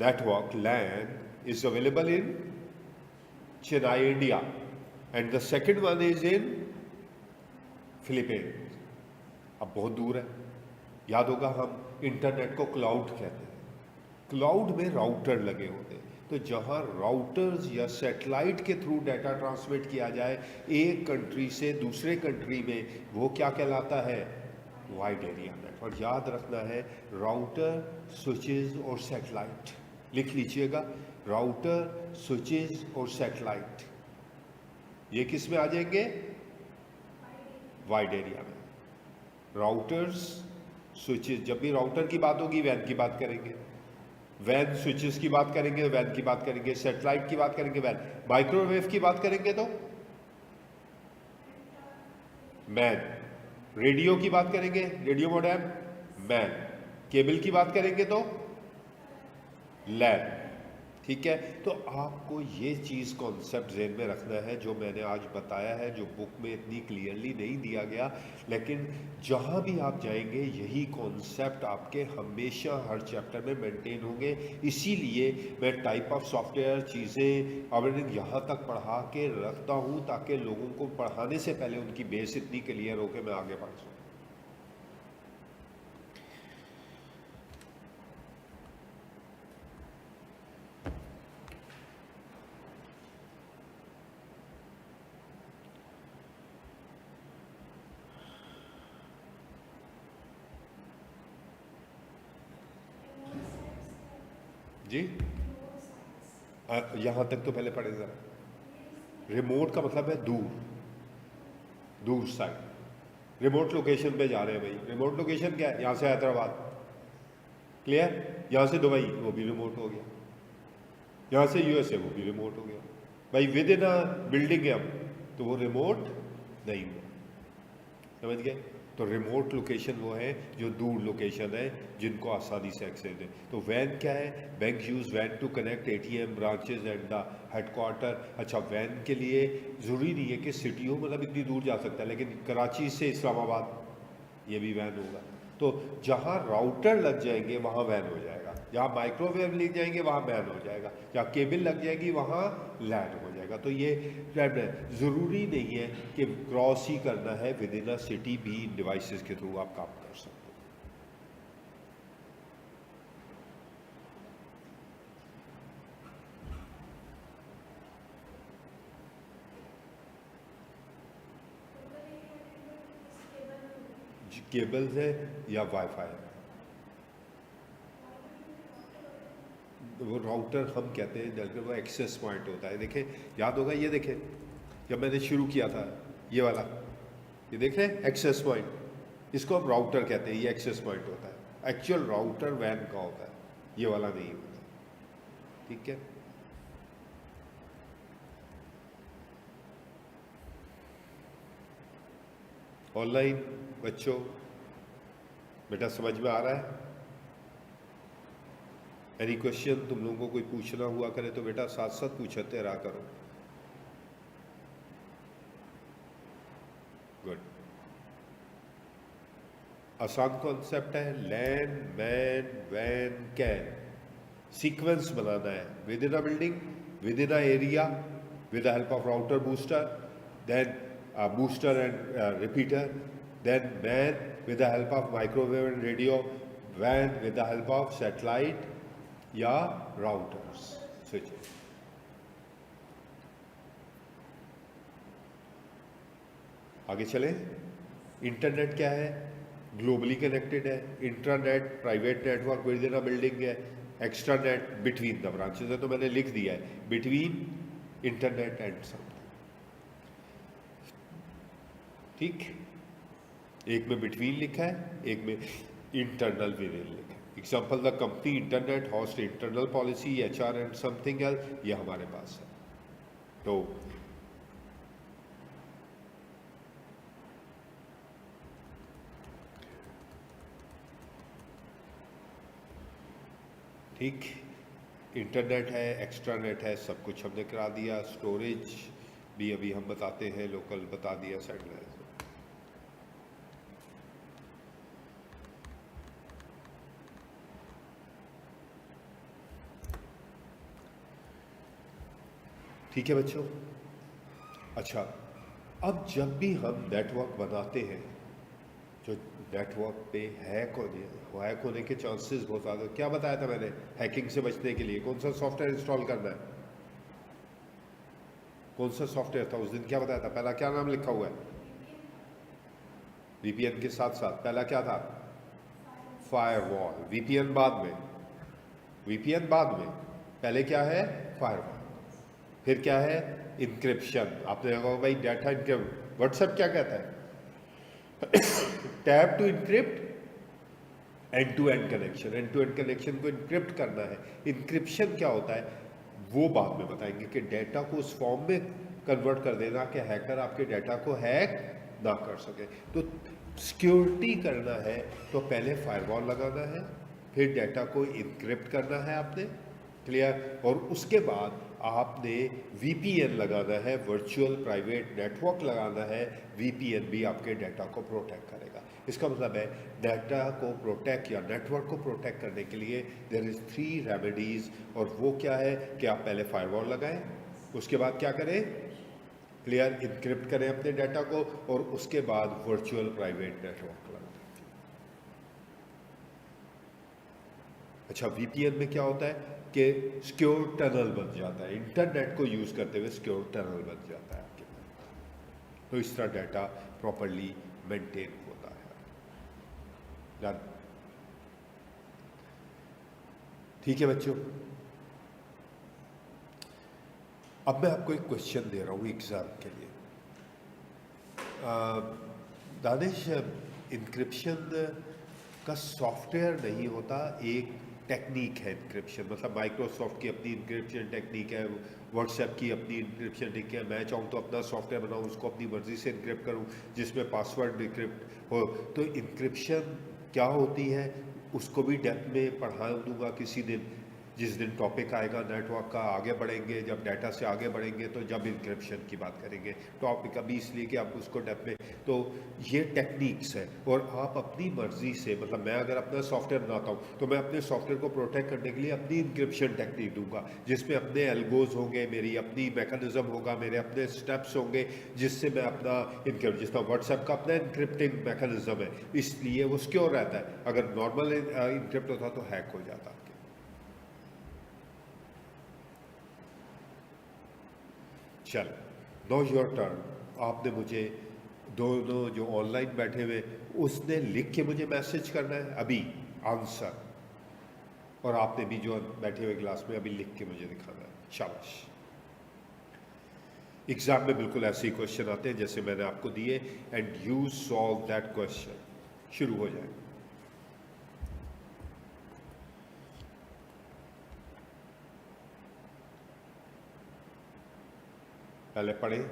network LAN is available in Chennai, India, and the second one is in Philippines. अब बहुत दूर है। याद होगा हम इंटरनेट को क्लाउड कहते हैं, क्लाउड में राउटर लगे होते हैं। तो जहाँ राउटर्स या सैटेलाइट के थ्रू डाटा ट्रांसमिट किया जाए एक कंट्री से दूसरे कंट्री में, वो क्या कहलाता है? Wide area network. याद रखना है, राउटर, स्विचेस और सैटेलाइट, लिख लीजिएगा, राउटर, स्विचेस और सैटेलाइट, ये किस में आ जाएंगे? वाइड एरिया में। राउटर्स, स्विचेस, जब भी राउटर की बात होगी वैन की बात करेंगे, वैन स्विचेस की बात करेंगे, वैन की बात करेंगे, सैटेलाइट की बात करेंगे, वैन। माइक्रोवेव की बात करेंगे तो मैन, रेडियो की बात करेंगे, रेडियो मॉडेम, मैन, केबल की बात करेंगे तो लैन। ठीक है, तो आपको ये चीज़ कॉन्सेप्ट ज़हन में रखना है जो मैंने आज बताया है, जो बुक में इतनी क्लियरली नहीं दिया गया, लेकिन जहाँ भी आप जाएंगे यही कॉन्सेप्ट आपके हमेशा हर चैप्टर में मेंटेन होंगे। इसीलिए मैं टाइप ऑफ सॉफ्टवेयर चीज़ें अब यहाँ तक पढ़ा के रखता हूँ ताकि लोगों को पढ़ाने से पहले उनकी बेस इतनी क्लियर हो के मैं आगे बढ़ सकूँ। जी, यहाँ तक तो पहले पढ़े जरा। रिमोट का मतलब है दूर, दूर साइड, रिमोट लोकेशन पे जा रहे हैं भाई, रिमोट लोकेशन क्या है, यहाँ से हैदराबाद, क्लियर, यहाँ से दुबई वो भी रिमोट हो गया, यहाँ से यूएसए वो भी रिमोट हो गया भाई, विद इन अ बिल्डिंग है हम, तो वो रिमोट नहीं हुआ, समझ गए। तो रिमोट लोकेशन वो है जो दूर लोकेशन है जिनको आसानी से एक्सेस है। तो वैन क्या है, बैंक यूज़ वैन to connect ATM branches and the headquarter. अच्छा, वैन के लिए ज़रूरी नहीं है कि सिटी हो, मतलब इतनी दूर जा सकता है, लेकिन कराची से इस्लामाबाद ये भी वैन होगा। तो जहाँ राउटर लग जाएंगे वहाँ वैन हो जाएगा, जहाँ माइक्रोवेव लग जाएंगे वहाँ वैन हो जाएगा, जहाँ केबल लग जाएगी वहाँ लैन हो जाएगा। तो ये ज़रूरी नहीं है कि क्रॉस ही करना है, विद इन अ सिटी भी डिवाइसेस के थ्रू आप काम कर सकते हो। केबल्स है या वाईफाई है, वो राउटर हम कहते हैं, जबकि वो एक्सेस पॉइंट होता है। देखें, याद होगा, ये देखें जब मैंने शुरू किया था ये वाला, ये देखें एक्सेस पॉइंट, इसको हम राउटर कहते हैं, ये एक्सेस पॉइंट होता है। एक्चुअल राउटर वैन का होता है, ये वाला नहीं होता, ठीक है। ऑनलाइन बच्चों, बेटा समझ में आ रहा है? एनी क्वेश्चन तुम लोगों को कोई पूछना हुआ करे तो बेटा साथ साथ पूछते रहा करो। गुड, आसान कॉन्सेप्ट है, लैन मैन वैन कैन, सीक्वेंस बनाना है within a building, within a area, with the help of router booster, then booster and repeater, then man with the help of microwave and radio, WAN with the help of satellite या routers switches। आगे चले, internet क्या है, globally connected है, intranet private network within a building है, extranet between the branches है, तो मैंने लिख दिया है बिटवीन इंटरनेट एंड समथिंग, ठीक। एक में बिटवीन लिखा है, एक में इंटरनल विद इन लिखा है। Example, the company internet host internal policy HR and something else, ये हमारे पास है। तो ठीक, इंटरनेट है, एक्स्ट्रा नेट है, सब कुछ हमने करा दिया। स्टोरेज भी अभी हम बताते हैं, लोकल बता दिया, सैटेलाइट। ठीक है बच्चों। अच्छा, अब जब भी हम नेटवर्क बनाते हैं, जो नेटवर्क पे हैक होने के चांसेस बहुत ज़्यादा। क्या बताया था मैंने, हैकिंग से बचने के लिए कौन सा सॉफ्टवेयर इंस्टॉल करना है, कौन सा सॉफ्टवेयर था उस दिन, क्या बताया था? पहला क्या नाम लिखा हुआ है? VPN के साथ साथ पहला क्या था? फायरवॉल। VPN बाद में, VPN बाद में, पहले क्या है? फायरवॉल। फिर क्या है? इंक्रिप्शन। आपने देखा भाई डाटा इंक्रिप्ट, व्हाट्सएप क्या कहता है? Tap to encrypt end to end connection, end to end connection को इंक्रिप्ट करना है। इंक्रिप्शन क्या होता है वो बाद में बताएंगे, कि डेटा को उस फॉर्म में कन्वर्ट कर देना कि हैकर आपके डेटा को हैक ना कर सके। तो सिक्योरिटी करना है तो पहले फायरवॉल लगाना है, फिर डेटा को इंक्रिप्ट करना है आपने, क्लियर। और उसके बाद आपने VPN लगाना है, वर्चुअल प्राइवेट नेटवर्क लगाना है। VPN भी आपके डाटा को प्रोटेक्ट करेगा। इसका मतलब है डाटा को प्रोटेक्ट या नेटवर्क को प्रोटेक्ट करने के लिए देयर इज़ 3 रेमेडीज़। और वो क्या है कि आप पहले फायरवॉल लगाएं, उसके बाद क्या करें? क्लियर, इंक्रिप्ट करें अपने डाटा को, और उसके बाद वर्चुअल प्राइवेट नेटवर्क लगाएं। अच्छा, VPN में क्या होता है कि सिक्योर टनल बन जाता है, इंटरनेट को यूज़ करते हुए सिक्योर टनल बन जाता है आपके पास। तो इस तरह डाटा प्रॉपर्ली मेंटेन होता है। डन, ठीक है बच्चों। अब मैं आपको एक क्वेश्चन दे रहा हूँ एग्जाम के लिए। दानिश, इंक्रिप्शन का सॉफ्टवेयर नहीं होता, एक टेक्निक है इंक्रिप्शन। मतलब माइक्रोसॉफ्ट की अपनी इंक्रिप्शन टेक्निक है, व्हाट्सएप की अपनी इंक्रिप्शन टेक्निक है। मैं चाहूँ तो अपना सॉफ्टवेयर बनाऊँ, उसको अपनी मर्जी से इंक्रिप्ट करूँ, जिसमें पासवर्ड डिक्रिप्ट हो। तो इंक्रिप्शन क्या होती है उसको भी डेप्थ में पढ़ा दूंगा किसी दिन, जिस दिन टॉपिक आएगा नेटवर्क का। आगे बढ़ेंगे, जब डाटा से आगे बढ़ेंगे तो जब इंक्रिप्शन की बात करेंगे। टॉपिक अभी इसलिए कि आप उसको डेप्थ में, तो ये टेक्निक्स है। और आप अपनी मर्जी से, मतलब मैं अगर अपना सॉफ्टवेयर बनाता हूँ तो मैं अपने सॉफ्टवेयर को प्रोटेक्ट करने के लिए अपनी इंक्रिप्शन टेक्निक दूंगा, जिसमें अपने एल्गोज होंगे, मेरी अपनी मैकेनिज्म होगा, मेरे अपने स्टेप्स होंगे, जिससे मैं अपना इनक्रिप्ट, जिस तरह व्हाट्सएप का अपना इनक्रिप्टिंग मैकेनिज्म है, इसलिए वो सिक्योर रहता है। अगर नॉर्मल इनक्रिप्ट होता तो हैक हो जाता। चलो, नो योर टर्न। आपने मुझे, दोनों जो ऑनलाइन बैठे हुए, उसने लिख के मुझे मैसेज करना है अभी आंसर, और आपने भी जो बैठे हुए क्लास में अभी लिख के मुझे दिखाना है। शाबाश। एग्जाम में बिल्कुल ऐसे ही क्वेश्चन आते हैं जैसे मैंने आपको दिए, and you solve that question. शुरू हो जाए। पहले पढ़े।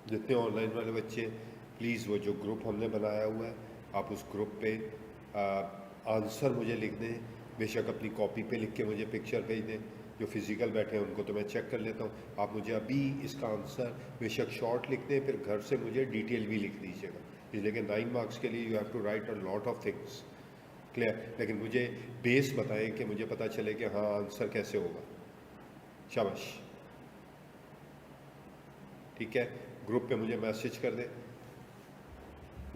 जितने ऑनलाइन वाले बच्चे, प्लीज़ वो जो ग्रुप हमने बनाया हुआ है, आप उस ग्रुप पे आंसर मुझे लिख दें। बेशक अपनी कॉपी पे लिख के मुझे पिक्चर भेज दें। जो फिज़िकल बैठे हैं उनको तो मैं चेक कर लेता हूँ। आप मुझे अभी इसका आंसर बेशक शॉर्ट लिख दें, फिर घर से मुझे डिटेल भी लिख दीजिएगा, इसलिए कि 9 मार्क्स के लिए you have to write a lot of things. Clear? लेकिन मुझे बेस बताएं कि मुझे पता चले कि हाँ आंसर कैसे होगा। शाबाश। ठीक है, ग्रुप पे मुझे मैसेज कर दे,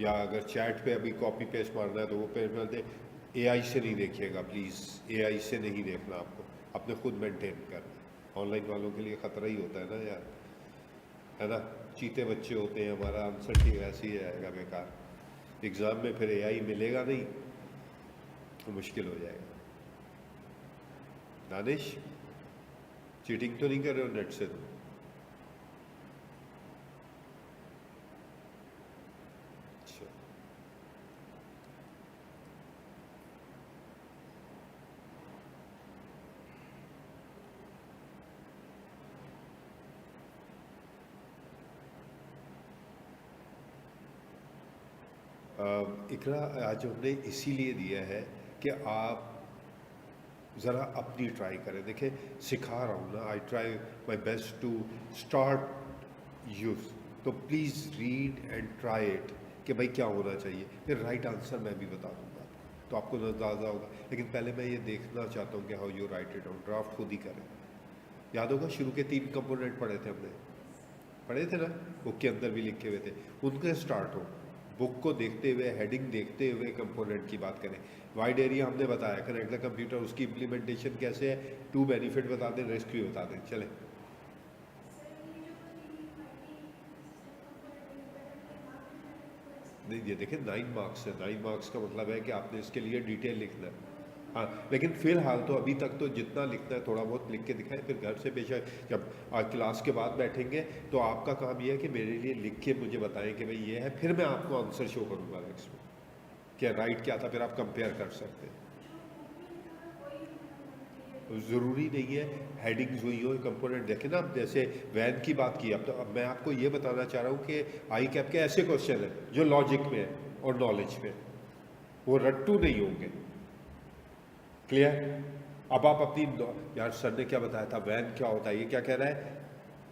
या अगर चैट पे अभी कॉपी पेस्ट मारना है तो वो पेस्ट मार दे। एआई से नहीं देखिएगा प्लीज़, एआई से नहीं देखना, आपको अपने खुद मेंटेन करना। ऑनलाइन वालों के लिए ख़तरा ही होता है ना यार, है ना। चीते बच्चे होते हैं, हमारा आंसर ठीक ऐसे ही आएगा बेकार। एग्ज़ाम में फिर एआई मिलेगा नहीं तो मुश्किल हो जाएगा। दानिश, चीटिंग तो नहीं कर रहे हो नेट से? इकरा, आज हमने इसीलिए दिया है कि आप ज़रा अपनी ट्राई करें। देखिए, सिखा रहा हूँ ना, I try my best to start use. तो please read and try it कि भाई क्या होना चाहिए, फिर राइट आंसर मैं भी बता दूँगा तो आपको अंदाज़ा होगा। लेकिन पहले मैं ये देखना चाहता हूँ कि how you right it down. Draft खुद ही करें। याद होगा शुरू के 3 कंपोनेंट पढ़े थे हमने, पढ़े थे ना, बुक के अंदर भी लिखे हुए थे, उनके स्टार्ट हो। बुक को देखते हुए, हेडिंग देखते हुए कंपोनेंट की बात करें। वाइड एरिया हमने बताया, कनेक्ट द कंप्यूटर, उसकी इम्प्लीमेंटेशन कैसे है, 2 बेनिफिट बता दें, रिस्क भी बता दें। चले नहीं, ये देखिए 9 मार्क्स है। 9 मार्क्स का मतलब है कि आपने इसके लिए डिटेल लिखना है। हाँ, लेकिन फिलहाल तो अभी तक तो जितना लिखना है थोड़ा बहुत लिख के दिखाएं, फिर घर से बेशक जब आज क्लास के बाद बैठेंगे तो आपका काम ये है कि मेरे लिए लिख के मुझे बताएं कि भाई ये है, फिर मैं आपको आंसर शो करूँगा नेक्स्ट में क्या राइट क्या था, फिर आप कंपेयर कर सकते हैं। ज़रूरी नहीं है हेडिंग्स हुई हो, कंपोनेंट देखें ना। अब जैसे वैन की बात की, अब मैं आपको ये बताना चाह रहा हूँ कि आई कैप के ऐसे क्वेश्चन हैं जो लॉजिक में है और नॉलेज में, वो रट्टू नहीं होंगे। क्लियर? अब आप अपनी, यार सर ने क्या बताया था, वैन क्या होता है, ये क्या कह रहा है,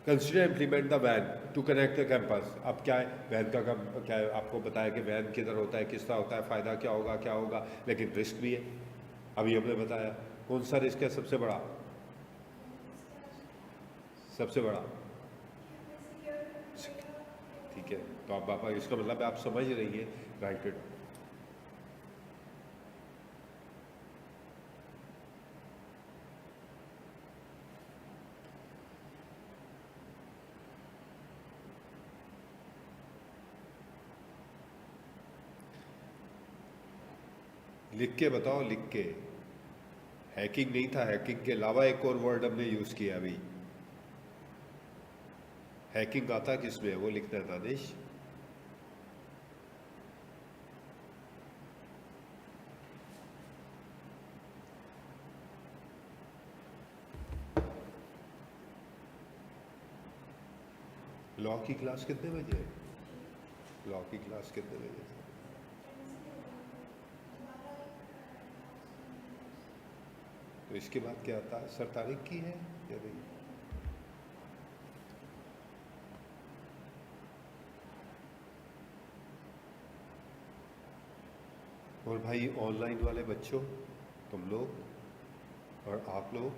कंसिडर इम्प्लीमेंट द वैन टू कनेक्ट द कैंपस। अब क्या है वैन का काम, क्या है आपको बताया कि वैन किधर होता है, किस तरह होता है, फ़ायदा क्या होगा, क्या होगा, लेकिन रिस्क भी है। अभी हमने बताया कौन सा रिस्क है सबसे बड़ा, सबसे बड़ा, ठीक है। तो आप पापा इसका मतलब आप समझ रही है, राइट इट। लिख के बताओ, लिख के। हैकिंग नहीं था, हैकिंग के अलावा एक और वर्ड हमने यूज किया अभी। हैकिंग आता किस में है, वो लिखना है दानिश। लॉ की क्लास कितने बजे है? लॉ की क्लास कितने बजे है? तो इसके बाद क्या आता है, सर तारीख की है या नहीं? और भाई ऑनलाइन वाले बच्चों, तुम लोग और आप लोग,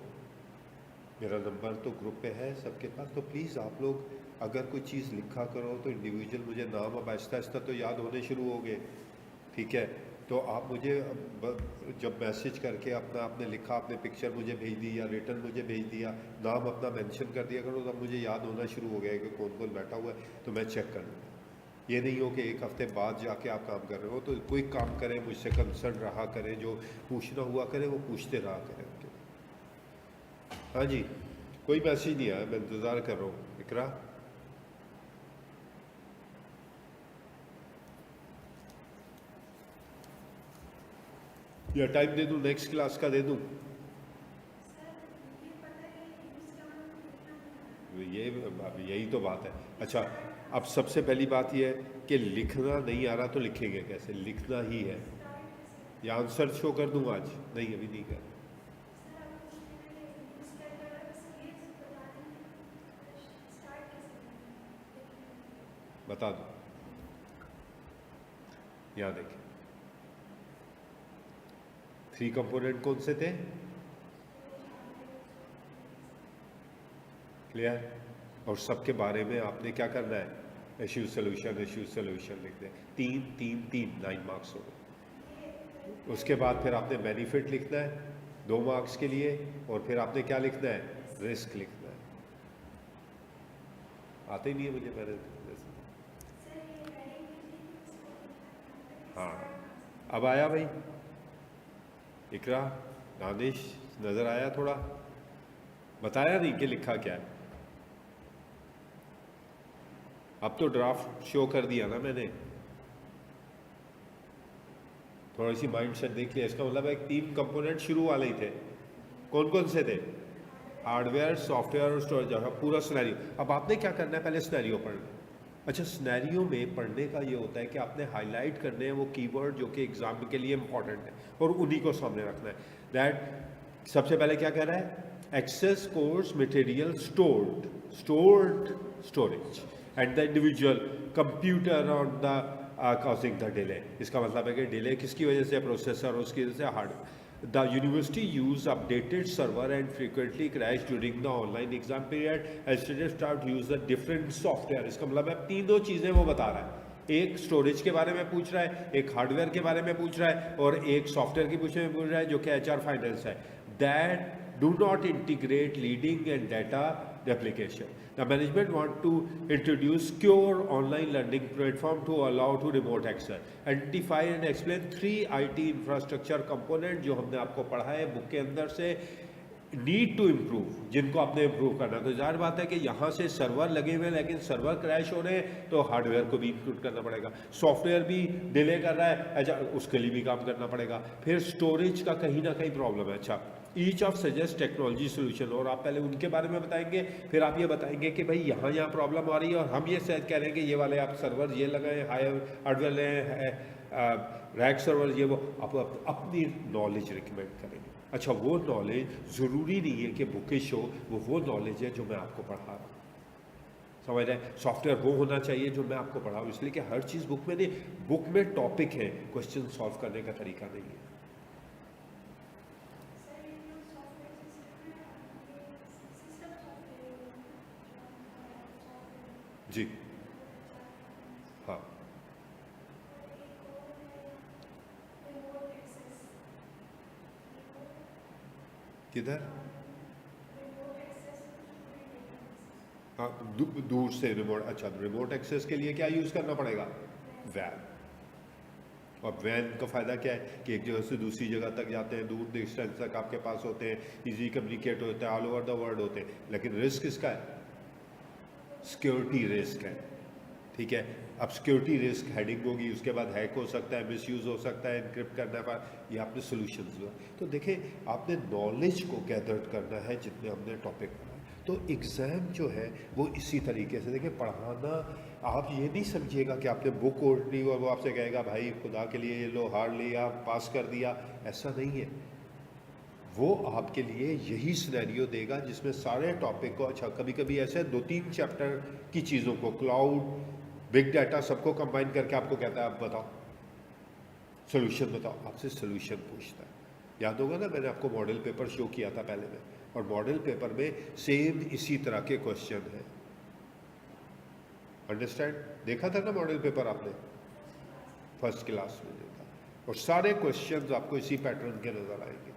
मेरा नंबर तो ग्रुप पे है सबके पास, तो प्लीज़ आप लोग अगर कोई चीज़ लिखा करो तो इंडिविजुअल मुझे नाम अब आहिस्ता आहिस्ता तो याद होने शुरू हो गए, ठीक है। तो आप मुझे जब मैसेज करके अपना आपने लिखा, आपने पिक्चर मुझे भेज दी या रिटर्न मुझे भेज दिया, नाम अपना मेंशन कर दिया करो, तब मुझे याद होना शुरू हो गया कि कौन कौन बैठा हुआ है, तो मैं चेक कर लूँगा। ये नहीं हो कि एक हफ्ते बाद जाके आप काम कर रहे हो। तो कोई काम करें मुझसे कंसर्न रहा करें, जो पूछना हुआ करें वो पूछते रहा करें। हाँ जी, कोई मैसेज नहीं आया, मैं इंतज़ार कर रहा हूँ। इकरा, या टाइम दे दूँ, नेक्स्ट क्लास का दे दूँ? यही तो बात है। अच्छा, अब सबसे पहली बात यह है कि लिखना नहीं आ रहा तो लिखेंगे कैसे, लिखना ही है। या आंसर शो कर दूँ आज? नहीं, अभी नहीं कर, बता दो। यहाँ देखिए 3 कंपोनेंट कौन से थे? क्लियर? और सबके बारे में आपने क्या करना है, इश्यू सोल्यूशन, इश्यू सोल्यूशन लिख दें। 3 3 3 9 मार्क्स हो गए। उसके बाद फिर आपने बेनिफिट लिखना है 2 मार्क्स के लिए, और फिर आपने क्या लिखना है, रिस्क लिखना है। आते ही नहीं है मुझे, मैंने, हाँ अब आया भाई, इकरा, दानिश, नज़र आया थोड़ा? बताया नहीं कि लिखा क्या है। अब तो ड्राफ्ट शो कर दिया ना मैंने, थोड़ी सी माइंड सेट देख लिया। इसका मतलब है 3 कंपोनेंट शुरू वाले ही थे। कौन कौन से थे? हार्डवेयर, सॉफ्टवेयर और स्टोरेज, पूरा सिनेरियो। अब आपने क्या करना है, पहले सिनेरियो पढ़ना। अच्छा, सिनेरियो में पढ़ने का ये होता है कि आपने हाईलाइट करने हैं वो कीवर्ड जो कि एग्जाम के लिए इंपॉर्टेंट है, और उन्हीं को सामने रखना है। दैट सबसे पहले क्या कह रहा है, access course material stored storage at the individual computer on the causing the delay। इसका मतलब है कि डिले किसकी वजह से, प्रोसेसर, उसकी वजह से hard. The university use updated server and frequently crash during the online exam period and student start use the different software. इसका मतलब है 3 चीज़ें वो बता रहा है। एक स्टोरेज के बारे में पूछ रहा है, एक हार्डवेयर के बारे में पूछ रहा है और एक सॉफ्टवेयर के पूछ रहा है जो कि HR फाइनेंस है. That do not integrate leading and data replication. The management want to introduce secure online learning platform to allow to remote access. Identify and explain 3 IT infrastructure component जो हमने आपको पढ़ा है बुक के अंदर से, need to improve, जिनको आपने इम्प्रूव करना. तो जाहिर बात है कि यहाँ से सर्वर लगे हुए हैं लेकिन सर्वर क्रैश हो रहे हैं तो हार्डवेयर को भी इंक्लूड करना पड़ेगा. सॉफ्टवेयर भी डिले कर रहा है, अच्छा उसके लिए भी काम करना पड़ेगा. फिर स्टोरेज का कहीं ना कहीं प्रॉब्लम है. अच्छा, each of suggest technology solution, और आप पहले उनके बारे में बताएंगे, फिर आप ये बताएंगे कि भाई यहाँ यहाँ प्रॉब्लम आ रही है और हम ये शायद कह रहे हैं कि ये वाले आप सर्वर ये लगाएं, हायर हार्डवेयर लें, रैक सर्वर ये वो, आप अपनी नॉलेज रिकमेंड करेंगे. अच्छा, वो नॉलेज ज़रूरी नहीं है कि बुकिश हो, वो नॉलेज है जो मैं आपको पढ़ा रहा हूँ. समझ रहे हैं? सॉफ्टवेयर वो होना चाहिए जो मैं आपको पढ़ा हूँ, इसलिए कि हर चीज़ बुक में नहीं, बुक में टॉपिक है, क्वेश्चन सॉल्व करने का तरीका नहीं है. जी हाँ, किधर? हाँ, दूर से रिमोट. अच्छा, रिमोट एक्सेस के लिए क्या यूज़ करना पड़ेगा? वैन. और वैन का फ़ायदा क्या है कि एक जगह से दूसरी जगह तक जाते हैं, दूर डिस्टेंस तक आपके पास होते हैं, इजी कम्युनिकेट होते हैं, ऑल ओवर द वर्ल्ड होते हैं. लेकिन रिस्क इसका है, सिक्योरिटी रिस्क है. ठीक है, अब सिक्योरिटी रिस्क हेडिंग होगी, उसके बाद हैक हो सकता है, मिसयूज़ हो सकता है, इनक्रिप्ट करना है, ये आपने सोल्यूशंस हुआ. तो देखें, आपने नॉलेज को गैदर करना है जितने हमने टॉपिक पढ़ा. तो एग्ज़ाम जो है वो इसी तरीके से, देखिए पढ़ाना, आप ये नहीं समझिएगा कि आपने बुक ओढ़ ली और वो आपसे कहेगा भाई खुदा के लिए ये लो, हार लिया, पास कर दिया. ऐसा नहीं है. वो आपके लिए यही सिनेरियो देगा जिसमें सारे टॉपिक को, अच्छा कभी कभी ऐसे 2-3 चैप्टर की चीज़ों को, क्लाउड, बिग डाटा, सबको कंबाइन करके आपको कहता है आप बताओ सोल्यूशन, बताओ. आपसे सोल्यूशन पूछता है. याद होगा ना, मैंने आपको मॉडल पेपर शो किया था पहले में, और मॉडल पेपर में सेम इसी तरह के क्वेश्चन हैं. अंडरस्टैंड? देखा था ना मॉडल पेपर आपने फर्स्ट क्लास में देखा, और सारे क्वेश्चंस आपको इसी पैटर्न के नजर आएंगे.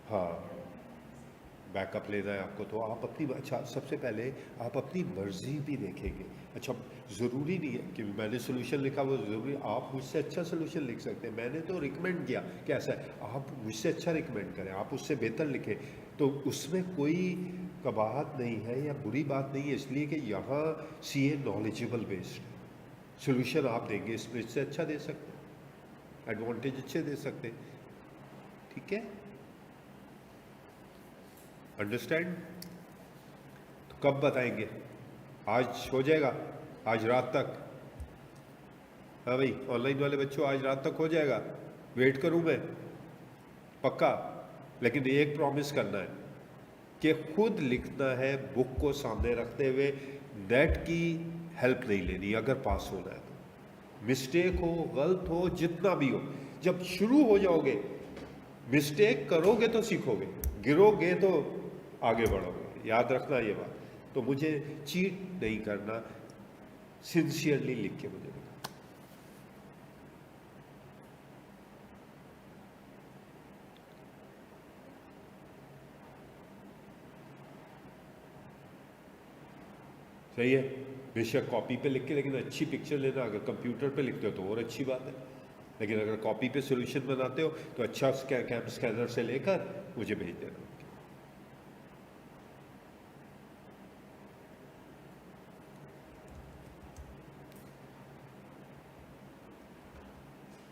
हाँ, बैकअप लेना है आपको तो आप अपनी, अच्छा सबसे पहले आप अपनी मर्जी भी देखेंगे. अच्छा, ज़रूरी नहीं है कि मैंने सोल्यूशन लिखा वो ज़रूरी, आप मुझसे अच्छा सोल्यूशन लिख सकते हैं. मैंने तो रिकमेंड किया कि ऐसा है, आप मुझसे अच्छा रिकमेंड करें, आप उससे बेहतर लिखें, तो उसमें कोई कबाहत नहीं है या बुरी बात नहीं है. इसलिए कि यहाँ CA नॉलेजेबल बेस्ड है. सोल्यूशन आप देंगे इसमें इससे अच्छा दे सकते हैं, एडवांटेज अच्छे दे सकते हैं. ठीक है, अंडरस्टैंड? तो कब बताएंगे? आज हो जाएगा, आज रात तक? हाँ भाई, ऑनलाइन वाले बच्चों, आज रात तक हो जाएगा? वेट करूं मैं? पक्का? लेकिन एक प्रॉमिस करना है कि खुद लिखना है, बुक को सामने रखते हुए, नेट की हेल्प नहीं लेनी अगर पास होना है तो. मिस्टेक हो, गलत हो, जितना भी हो, जब शुरू हो जाओगे, मिस्टेक करोगे तो सीखोगे, गिरोगे तो आगे बढ़ोगे. याद रखना ये बात. तो मुझे चीट नहीं करना, सिंसियरली लिख के मुझे लिखना. सही है, बेशक कॉपी पे लिख के, लेकिन अच्छी पिक्चर लेना. अगर कंप्यूटर पे लिखते हो तो और अच्छी बात है, लेकिन अगर कॉपी पे सोल्यूशन बनाते हो तो अच्छा स्कैनर से लेकर मुझे भेज देना.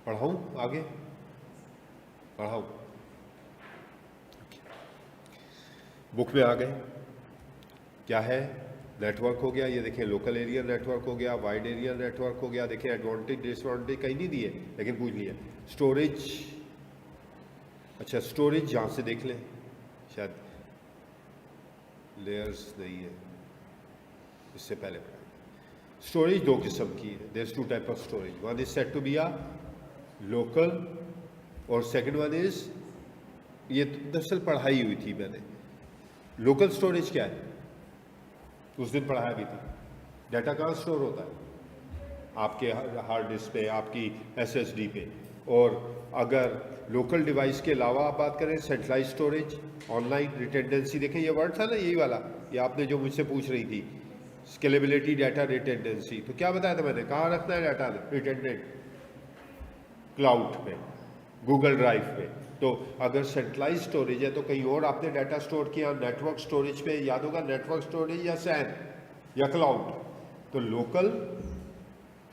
पढ़ाऊँ आगे? पढ़ाऊँ? बुक में आ गए. क्या है? नेटवर्क हो गया, ये देखिए लोकल एरिया नेटवर्क हो गया, वाइड एरिया नेटवर्क हो गया. देखिए एडवांटेज डिसएडवांटेज कहीं नहीं दिए, लेकिन पूछ लिए. स्टोरेज, अच्छा स्टोरेज यहाँ से देख लें, शायद लेयर्स नहीं है, इससे पहले. स्टोरेज दो किस्म की है. There is 2 type of storage. One is said to be a local और सेकंड वन इज, ये दरअसल पढ़ाई हुई थी मैंने. लोकल स्टोरेज क्या है? उस दिन पढ़ाया भी था। डाटा कहाँ स्टोर होता है? आपके हार्ड डिस्क पे, आपकी एसएसडी पे। और अगर लोकल डिवाइस के अलावा आप बात करें, सेंट्रलाइज स्टोरेज, ऑनलाइन रिटेंडेंसी, देखें ये वर्ड था ना, यही वाला, ये आपने जो मुझसे पूछ रही थी, स्केलेबिलिटी, डाटा रिटेंडेंसी। तो क्या बताया था मैंने, कहाँ रखना है डाटा रिटेंडेंट? क्लाउड पे, गूगल ड्राइव पे। तो अगर सेंट्रलाइज स्टोरेज है तो कहीं और आपने डाटा स्टोर किया, नेटवर्क स्टोरेज पे, याद होगा नेटवर्क स्टोरेज या सैन या क्लाउड। तो लोकल,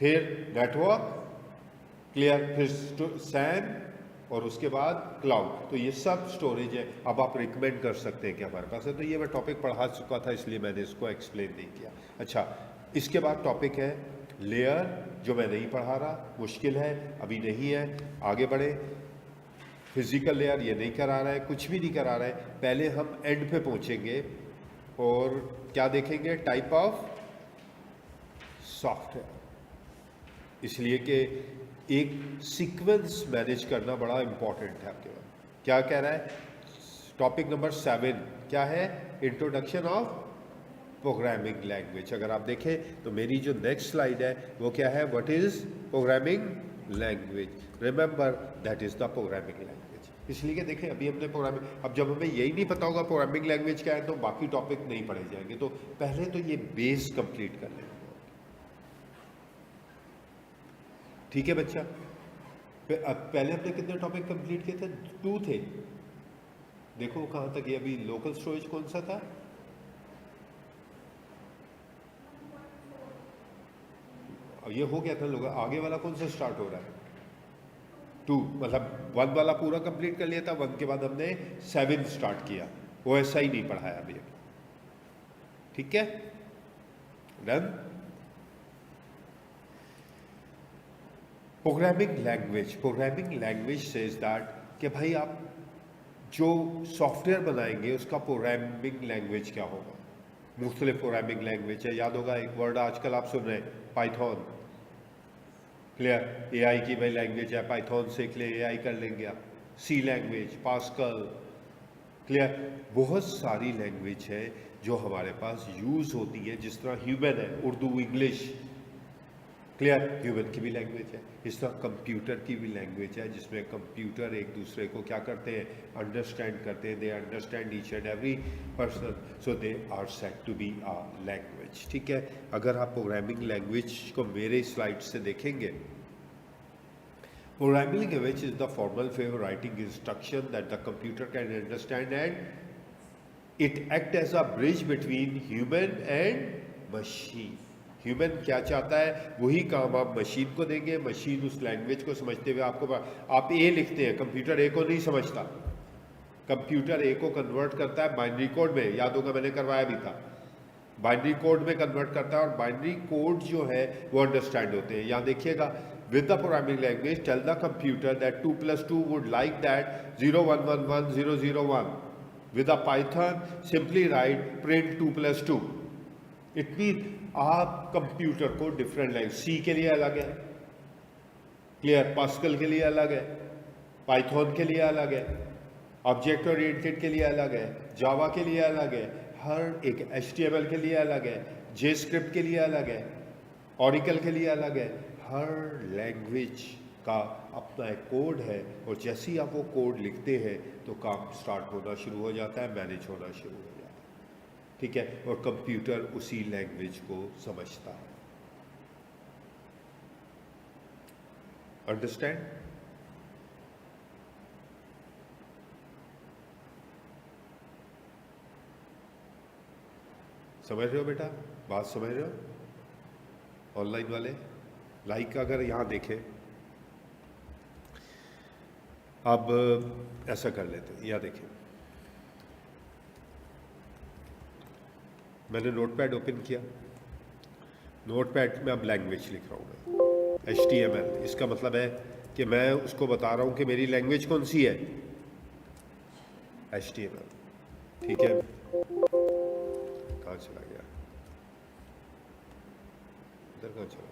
फिर नेटवर्क, क्लियर, फिर सैन, और उसके बाद क्लाउड। तो ये सब स्टोरेज है। अब आप रिकमेंड कर सकते हैं कि हमारे पास है। तो ये मैं टॉपिक पढ़ा चुका था, इसलिए मैंने इसको एक्सप्लेन नहीं किया। अच्छा, इसके बाद टॉपिक है लेयर, जो मैं नहीं पढ़ा रहा, मुश्किल है, अभी नहीं है, आगे बढ़े। फिजिकल लेयर ये नहीं करा रहा है, कुछ भी नहीं करा रहा है। पहले हम एंड पे पहुंचेंगे और क्या देखेंगे, टाइप ऑफ सॉफ्टवेयर। इसलिए कि एक सीक्वेंस मैनेज करना बड़ा इंपॉर्टेंट है आपके पास। क्या कह रहा है टॉपिक नंबर 7, क्या है, इंट्रोडक्शन ऑफ प्रोग्रामिंग लैंग्वेज। अगर आप देखें तो मेरी जो नेक्स्ट स्लाइड है वो क्या है, what is programming language, remember that is the programming language. इसलिए कि देखें अभी हमने प्रोग्रामिंग, अब जब हमें यही नहीं पता होगा प्रोग्रामिंग लैंग्वेज क्या है तो बाकी टॉपिक नहीं पढ़े जाएंगे। तो पहले तो ये बेस कंप्लीट कर लेंगे। ठीक है बच्चा? पहले हमने कितने टॉपिक कंप्लीट किए थे? 2 थे। देखो कहां तक ये, अभी लोकल स्टोरेज कौन सा था? ये हो गया था लोग, आगे वाला कौन सा स्टार्ट हो रहा है? 2, मतलब 1 वाला पूरा कंप्लीट कर लिया था, 1 के बाद हमने 7 स्टार्ट किया। वो ऐसा ही नहीं पढ़ाया अभी। ठीक है, done. Programming language says that कि भाई आप जो सॉफ्टवेयर बनाएंगे उसका प्रोग्रामिंग लैंग्वेज क्या होगा। मुख्तलिफ प्रोग्रामिंग लैंग्वेज है, याद होगा एक वर्ड आजकल आप सुन रहे हैं, पाइथन। क्लियर, एआई की भाई लैंग्वेज है, पाइथन सीख ले, एआई कर लेंगे आप। सी लैंग्वेज, पास्कल, क्लियर, बहुत सारी लैंग्वेज है जो हमारे पास यूज़ होती है। जिस तरह ह्यूमन है, उर्दू, इंग्लिश, क्लियर, ह्यूमन की भी लैंग्वेज है। इस तरह कंप्यूटर की भी लैंग्वेज है, जिसमें कंप्यूटर एक दूसरे को क्या करते हैं, अंडरस्टैंड करते हैं। They understand each and every person, so they are said to be a language. ठीक है, अगर आप प्रोग्रामिंग लैंग्वेज को मेरे स्लाइड से देखेंगे, programming language is the formal way of writing instruction that the computer can understand and it act as a bridge between human and machine. Human क्या चाहता है वही काम आप मशीन को देंगे, मशीन उस लैंग्वेज को समझते हुए आपको, आप ए लिखते हैं, कंप्यूटर ए को नहीं समझता। कंप्यूटर ए को कन्वर्ट करता है बाइनरी कोड में, याद होगा मैंने करवाया भी था, बाइनरी कोड में कन्वर्ट करता है, और बाइनरी कोड जो है वो अंडरस्टैंड होते हैं। यहाँ देखिएगा, with the programming language tell the computer that 2 + 2 would like that 0 1 1 1 0 0 1। With a Python simply write print 2 + 2। It mean आप कंप्यूटर को डिफरेंट लैंग्वेज, सी के लिए अलग है, क्लियर, पास्कल के लिए अलग है, पाइथन के लिए अलग है, ऑब्जेक्ट ओरिएंटेड के लिए अलग है, जावा के लिए अलग है, हर एक, HTML के लिए अलग है, JavaScript के लिए अलग है, Oracle के लिए अलग है। हर लैंग्वेज का अपना एक कोड है, और जैसे ही आप वो कोड लिखते हैं तो काम स्टार्ट होना शुरू हो जाता है, मैनेज होना शुरू हो जाता है। ठीक है, और कंप्यूटर उसी लैंग्वेज को समझता है। अंडरस्टैंड? समझ रहे हो बेटा, बात समझ रहे हो? ऑनलाइन वाले लाइक अगर यहां देखें, अब ऐसा कर लेते हैं, यहां देखें, मैंने नोटपैड ओपन किया, नोटपैड में अब लैंग्वेज लिख रहा हूँ मैं, HTML। इसका मतलब है कि मैं उसको बता रहा हूँ कि मेरी लैंग्वेज कौन सी है, HTML। ठीक है, कहाँ चला गया, इधर कहाँ चला गया?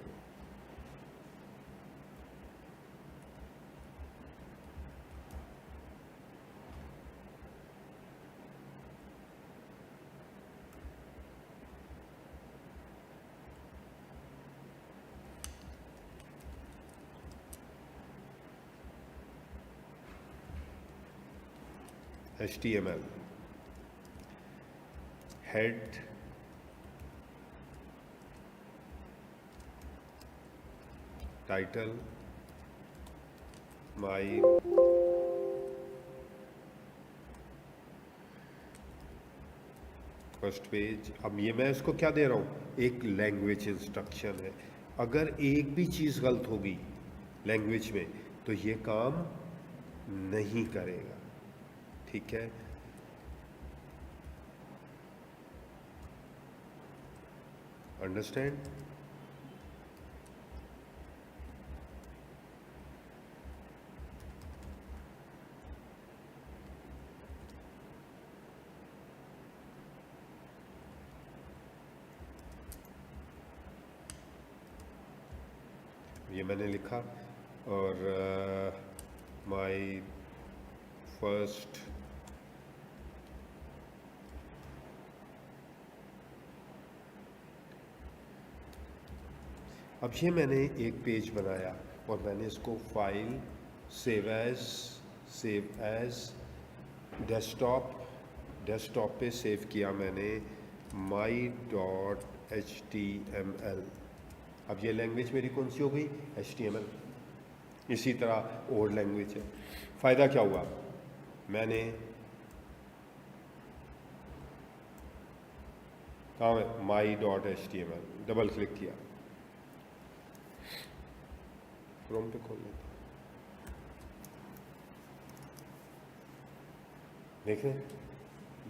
HTML head title my first page. अब ये मैं इसको क्या दे रहा हूँ, एक लैंग्वेज इंस्ट्रक्शन है। अगर एक भी चीज़ गलत होगी लैंग्वेज में तो ये काम नहीं करेगा, ठीक है। अंडरस्टैंड? ये मैंने लिखा और माय फर्स्ट अब ये मैंने एक पेज बनाया और मैंने इसको फाइल सेव एज डेस्कटॉप पे सेव किया मैंने my.html। अब ये लैंग्वेज मेरी कौन सी हो गई, HTML। इसी तरह और लैंग्वेज है। फ़ायदा क्या हुआ, मैंने कहाँ है my.html, डबल क्लिक किया, क्रोम पे खोल लेता हूँ, देखें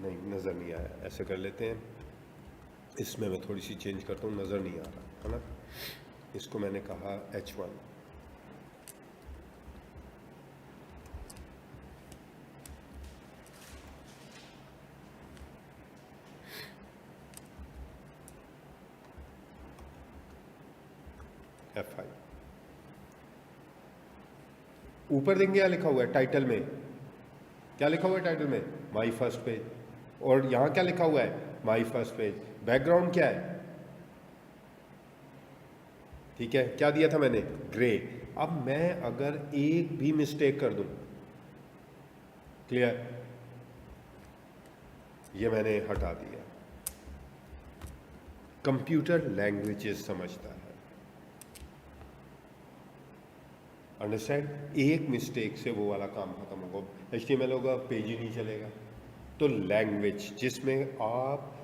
नहीं नज़र नहीं आया। ऐसे कर लेते हैं, इसमें मैं थोड़ी सी चेंज करता हूँ, नज़र नहीं आ रहा है ना। इसको मैंने कहा H1, F5। ऊपर देंगे क्या लिखा हुआ है टाइटल में, क्या लिखा हुआ है टाइटल में, माई फर्स्ट पेज। और यहाँ क्या लिखा हुआ है, माई फर्स्ट पेज। बैकग्राउंड क्या है, ठीक है, क्या दिया था मैंने, ग्रे। अब मैं अगर एक भी मिस्टेक कर दूं, क्लियर, ये मैंने हटा दिया। कंप्यूटर लैंग्वेजेस समझता है, अंडरस्टैंड। एक मिस्टेक से वो वाला काम खत्म होगा। HTML होगा, पेज ही नहीं चलेगा। तो लैंग्वेज, जिसमें आप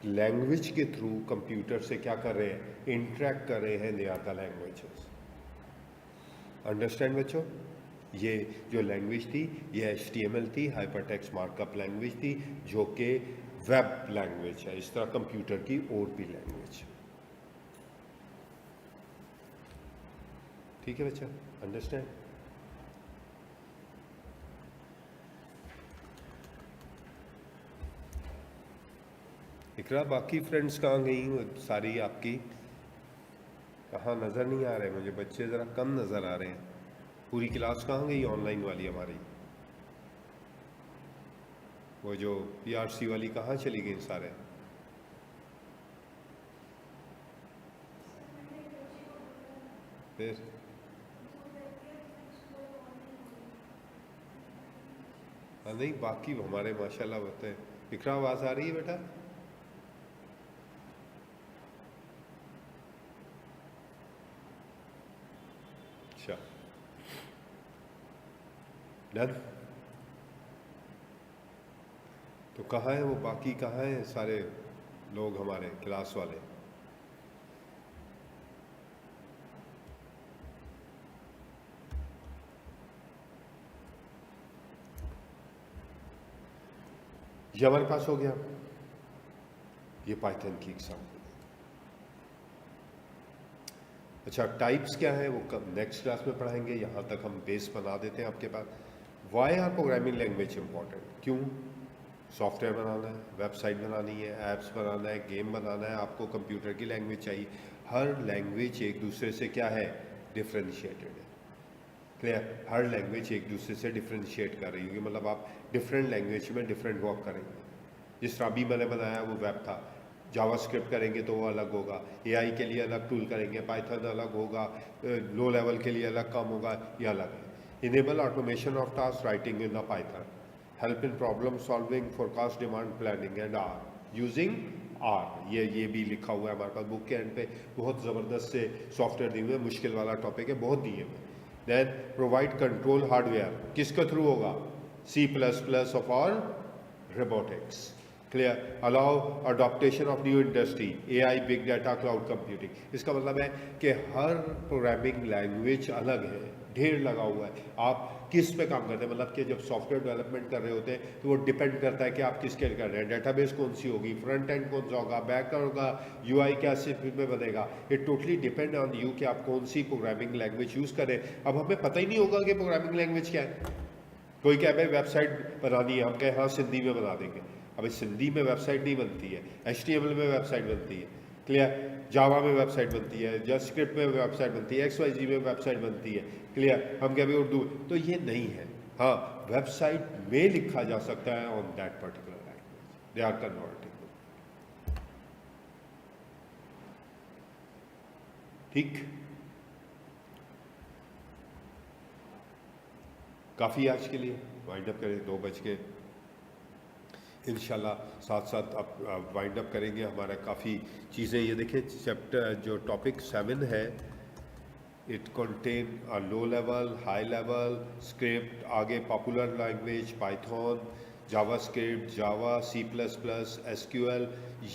लैंग्वेज के थ्रू कंप्यूटर से क्या कर रहे हैं, इंटरेक्ट कर रहे हैं, they are the languages. Understand बच्चों? ये जो लैंग्वेज थी ये HTML थी, हाइपरटेक्स्ट मार्कअप लैंग्वेज थी, जो कि वेब लैंग्वेज है। इस तरह कंप्यूटर की और भी लैंग्वेज, ठीक है बच्चा, अंडरस्टैंड? इकरा बाकी फ्रेंड्स कहाँ गई, वो सारी आपकी कहाँ, नज़र नहीं आ रहे मुझे, बच्चे ज़रा कम नज़र आ रहे हैं। पूरी क्लास कहाँ गई ऑनलाइन वाली हमारी, वो जो PRC वाली कहाँ चली गई सारे? फिर हाँ नहीं, बाकी हमारे माशाल्लाह होते हैं। इकरा आवाज़ आ रही है बेटा? अच्छा, डन। तो कहाँ है वो बाकी, कहाँ हैं सारे लोग हमारे क्लास वाले? ये हमारे पास हो गया, ये पाइथन की एग्जाम्पल। अच्छा, टाइप्स क्या है वो कब नेक्स्ट क्लास में पढ़ाएंगे, यहाँ तक हम बेस बना देते हैं आपके पास। Why are programming language important, क्यों? सॉफ्टवेयर बनाना है, वेबसाइट बनानी है, ऐप्स बनाना है, गेम बनाना है, आपको कंप्यूटर की लैंग्वेज चाहिए। हर लैंग्वेज एक दूसरे से क्या है, डिफ्रेंशिएटेड है, क्लियर। हर लैंग्वेज एक दूसरे से डिफ्रेंशिएट कर रही होगी, मतलब आप डिफरेंट लैंग्वेज में डिफरेंट वर्क करेंगे। जिस तरह अभी मैंने बनाया वो वेब था, जावास्क्रिप्ट करेंगे तो वो अलग होगा, AI के लिए अलग टूल करेंगे, पाइथन अलग होगा, लो लेवल के लिए अलग काम होगा, ये अलग है। Enable automation of task writing in the Python, help in problem solving, forecast, demand planning and R using R. ये भी लिखा हुआ है हमारे पास बुक के एंड पे, बहुत ज़बरदस्त से सॉफ्टवेयर दिए हुए हैं, मुश्किल वाला टॉपिक है, बहुत दिए हुए। देन प्रोवाइड कंट्रोल हार्डवेयर, किसके थ्रू होगा? C++ of all robotics. Clear. Allow adaptation of new industry, AI, big data, cloud computing. इसका मतलब है कि हर प्रोग्रामिंग लैंग्वेज अलग है, ढेर लगा हुआ है, आप किस पे काम करते हैं। मतलब कि जब सॉफ्टवेयर डेवलपमेंट कर रहे होते हैं तो वो डिपेंड करता है कि आप किसके लिए कर रहे हैं। डेटाबेस कौन सी होगी, फ्रंट एंड कौन सा होगा, बैक होगा, UI कैसे में बनेगा, it totally depend on you कि आप कौन सी प्रोग्रामिंग लैंग्वेज यूज़ करें। अब हमें पता ही नहीं होगा कि प्रोग्रामिंग लैंग्वेज क्या है। कोई कहे भाई वेबसाइट बनानी है, हम कहें हाँ सिंधी में बना देंगे। अभी सिंधी में वेबसाइट नहीं बनती है, HTML में वेबसाइट बनती है, क्लियर, जावा में वेबसाइट बनती है, जावास्क्रिप्ट में वेबसाइट बनती है, XYZ में वेबसाइट बनती है, क्लियर। हम क्या भी उर्दू, तो ये नहीं है। हाँ, वेबसाइट में लिखा जा सकता है on that particular language, they are converting. ठीक, काफ़ी आज के लिए, वाइंड अप करें, 2 बज के। इंशाल्लाह साथ साथ अब वाइंड अप करेंगे। हमारा काफ़ी चीज़ें, ये देखिए चैप्टर जो टॉपिक 7 है, it contain a low level, high level, script, आगे पॉपुलर लैंग्वेज, पाइथन, जावास्क्रिप्ट, जावा, C++, SQL।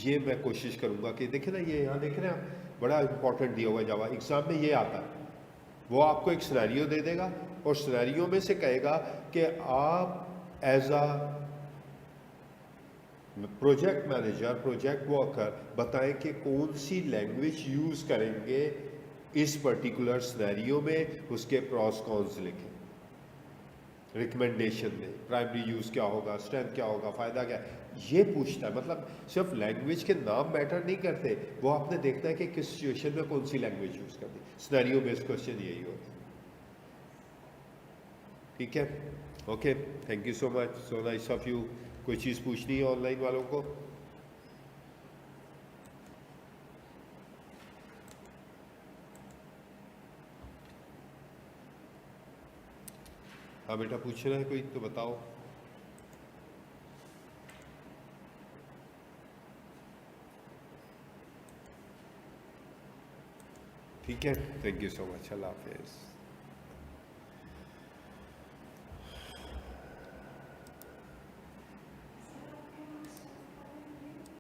ये मैं कोशिश करूँगा कि देखें ना, ये यहाँ देख रहे हैं आप, बड़ा इंपॉर्टेंट दिया हुआ है जावा। एग्ज़ाम में ये आता है, वो आपको एक सिनेरियो दे देगा और सिनेरियो में से कहेगा कि आप as a project manager, project worker बताएं कि कौन सी लैंग्वेज यूज़ करेंगे इस पर्टिकुलर सिनेरियो में, उसके प्रॉस कॉन्स लिखें, रिकमेंडेशन दें, प्राइमरी यूज़ क्या होगा, स्ट्रेंथ क्या होगा, फ़ायदा क्या है, ये पूछता है। मतलब सिर्फ लैंग्वेज के नाम मैटर नहीं करते, वो आपने देखना है कि किस सिचुएशन में कौन सी लैंग्वेज यूज़ करनी। सिनेरियो बेस्ड क्वेश्चन यही होता है। ठीक है, okay, thank you so much, so nice of you. कोई चीज़ पूछनी है ऑनलाइन वालों को? हाँ बेटा, पूछना है कोई तो बताओ। ठीक है, थैंक यू सो मच, अल्लाह हाफिज़।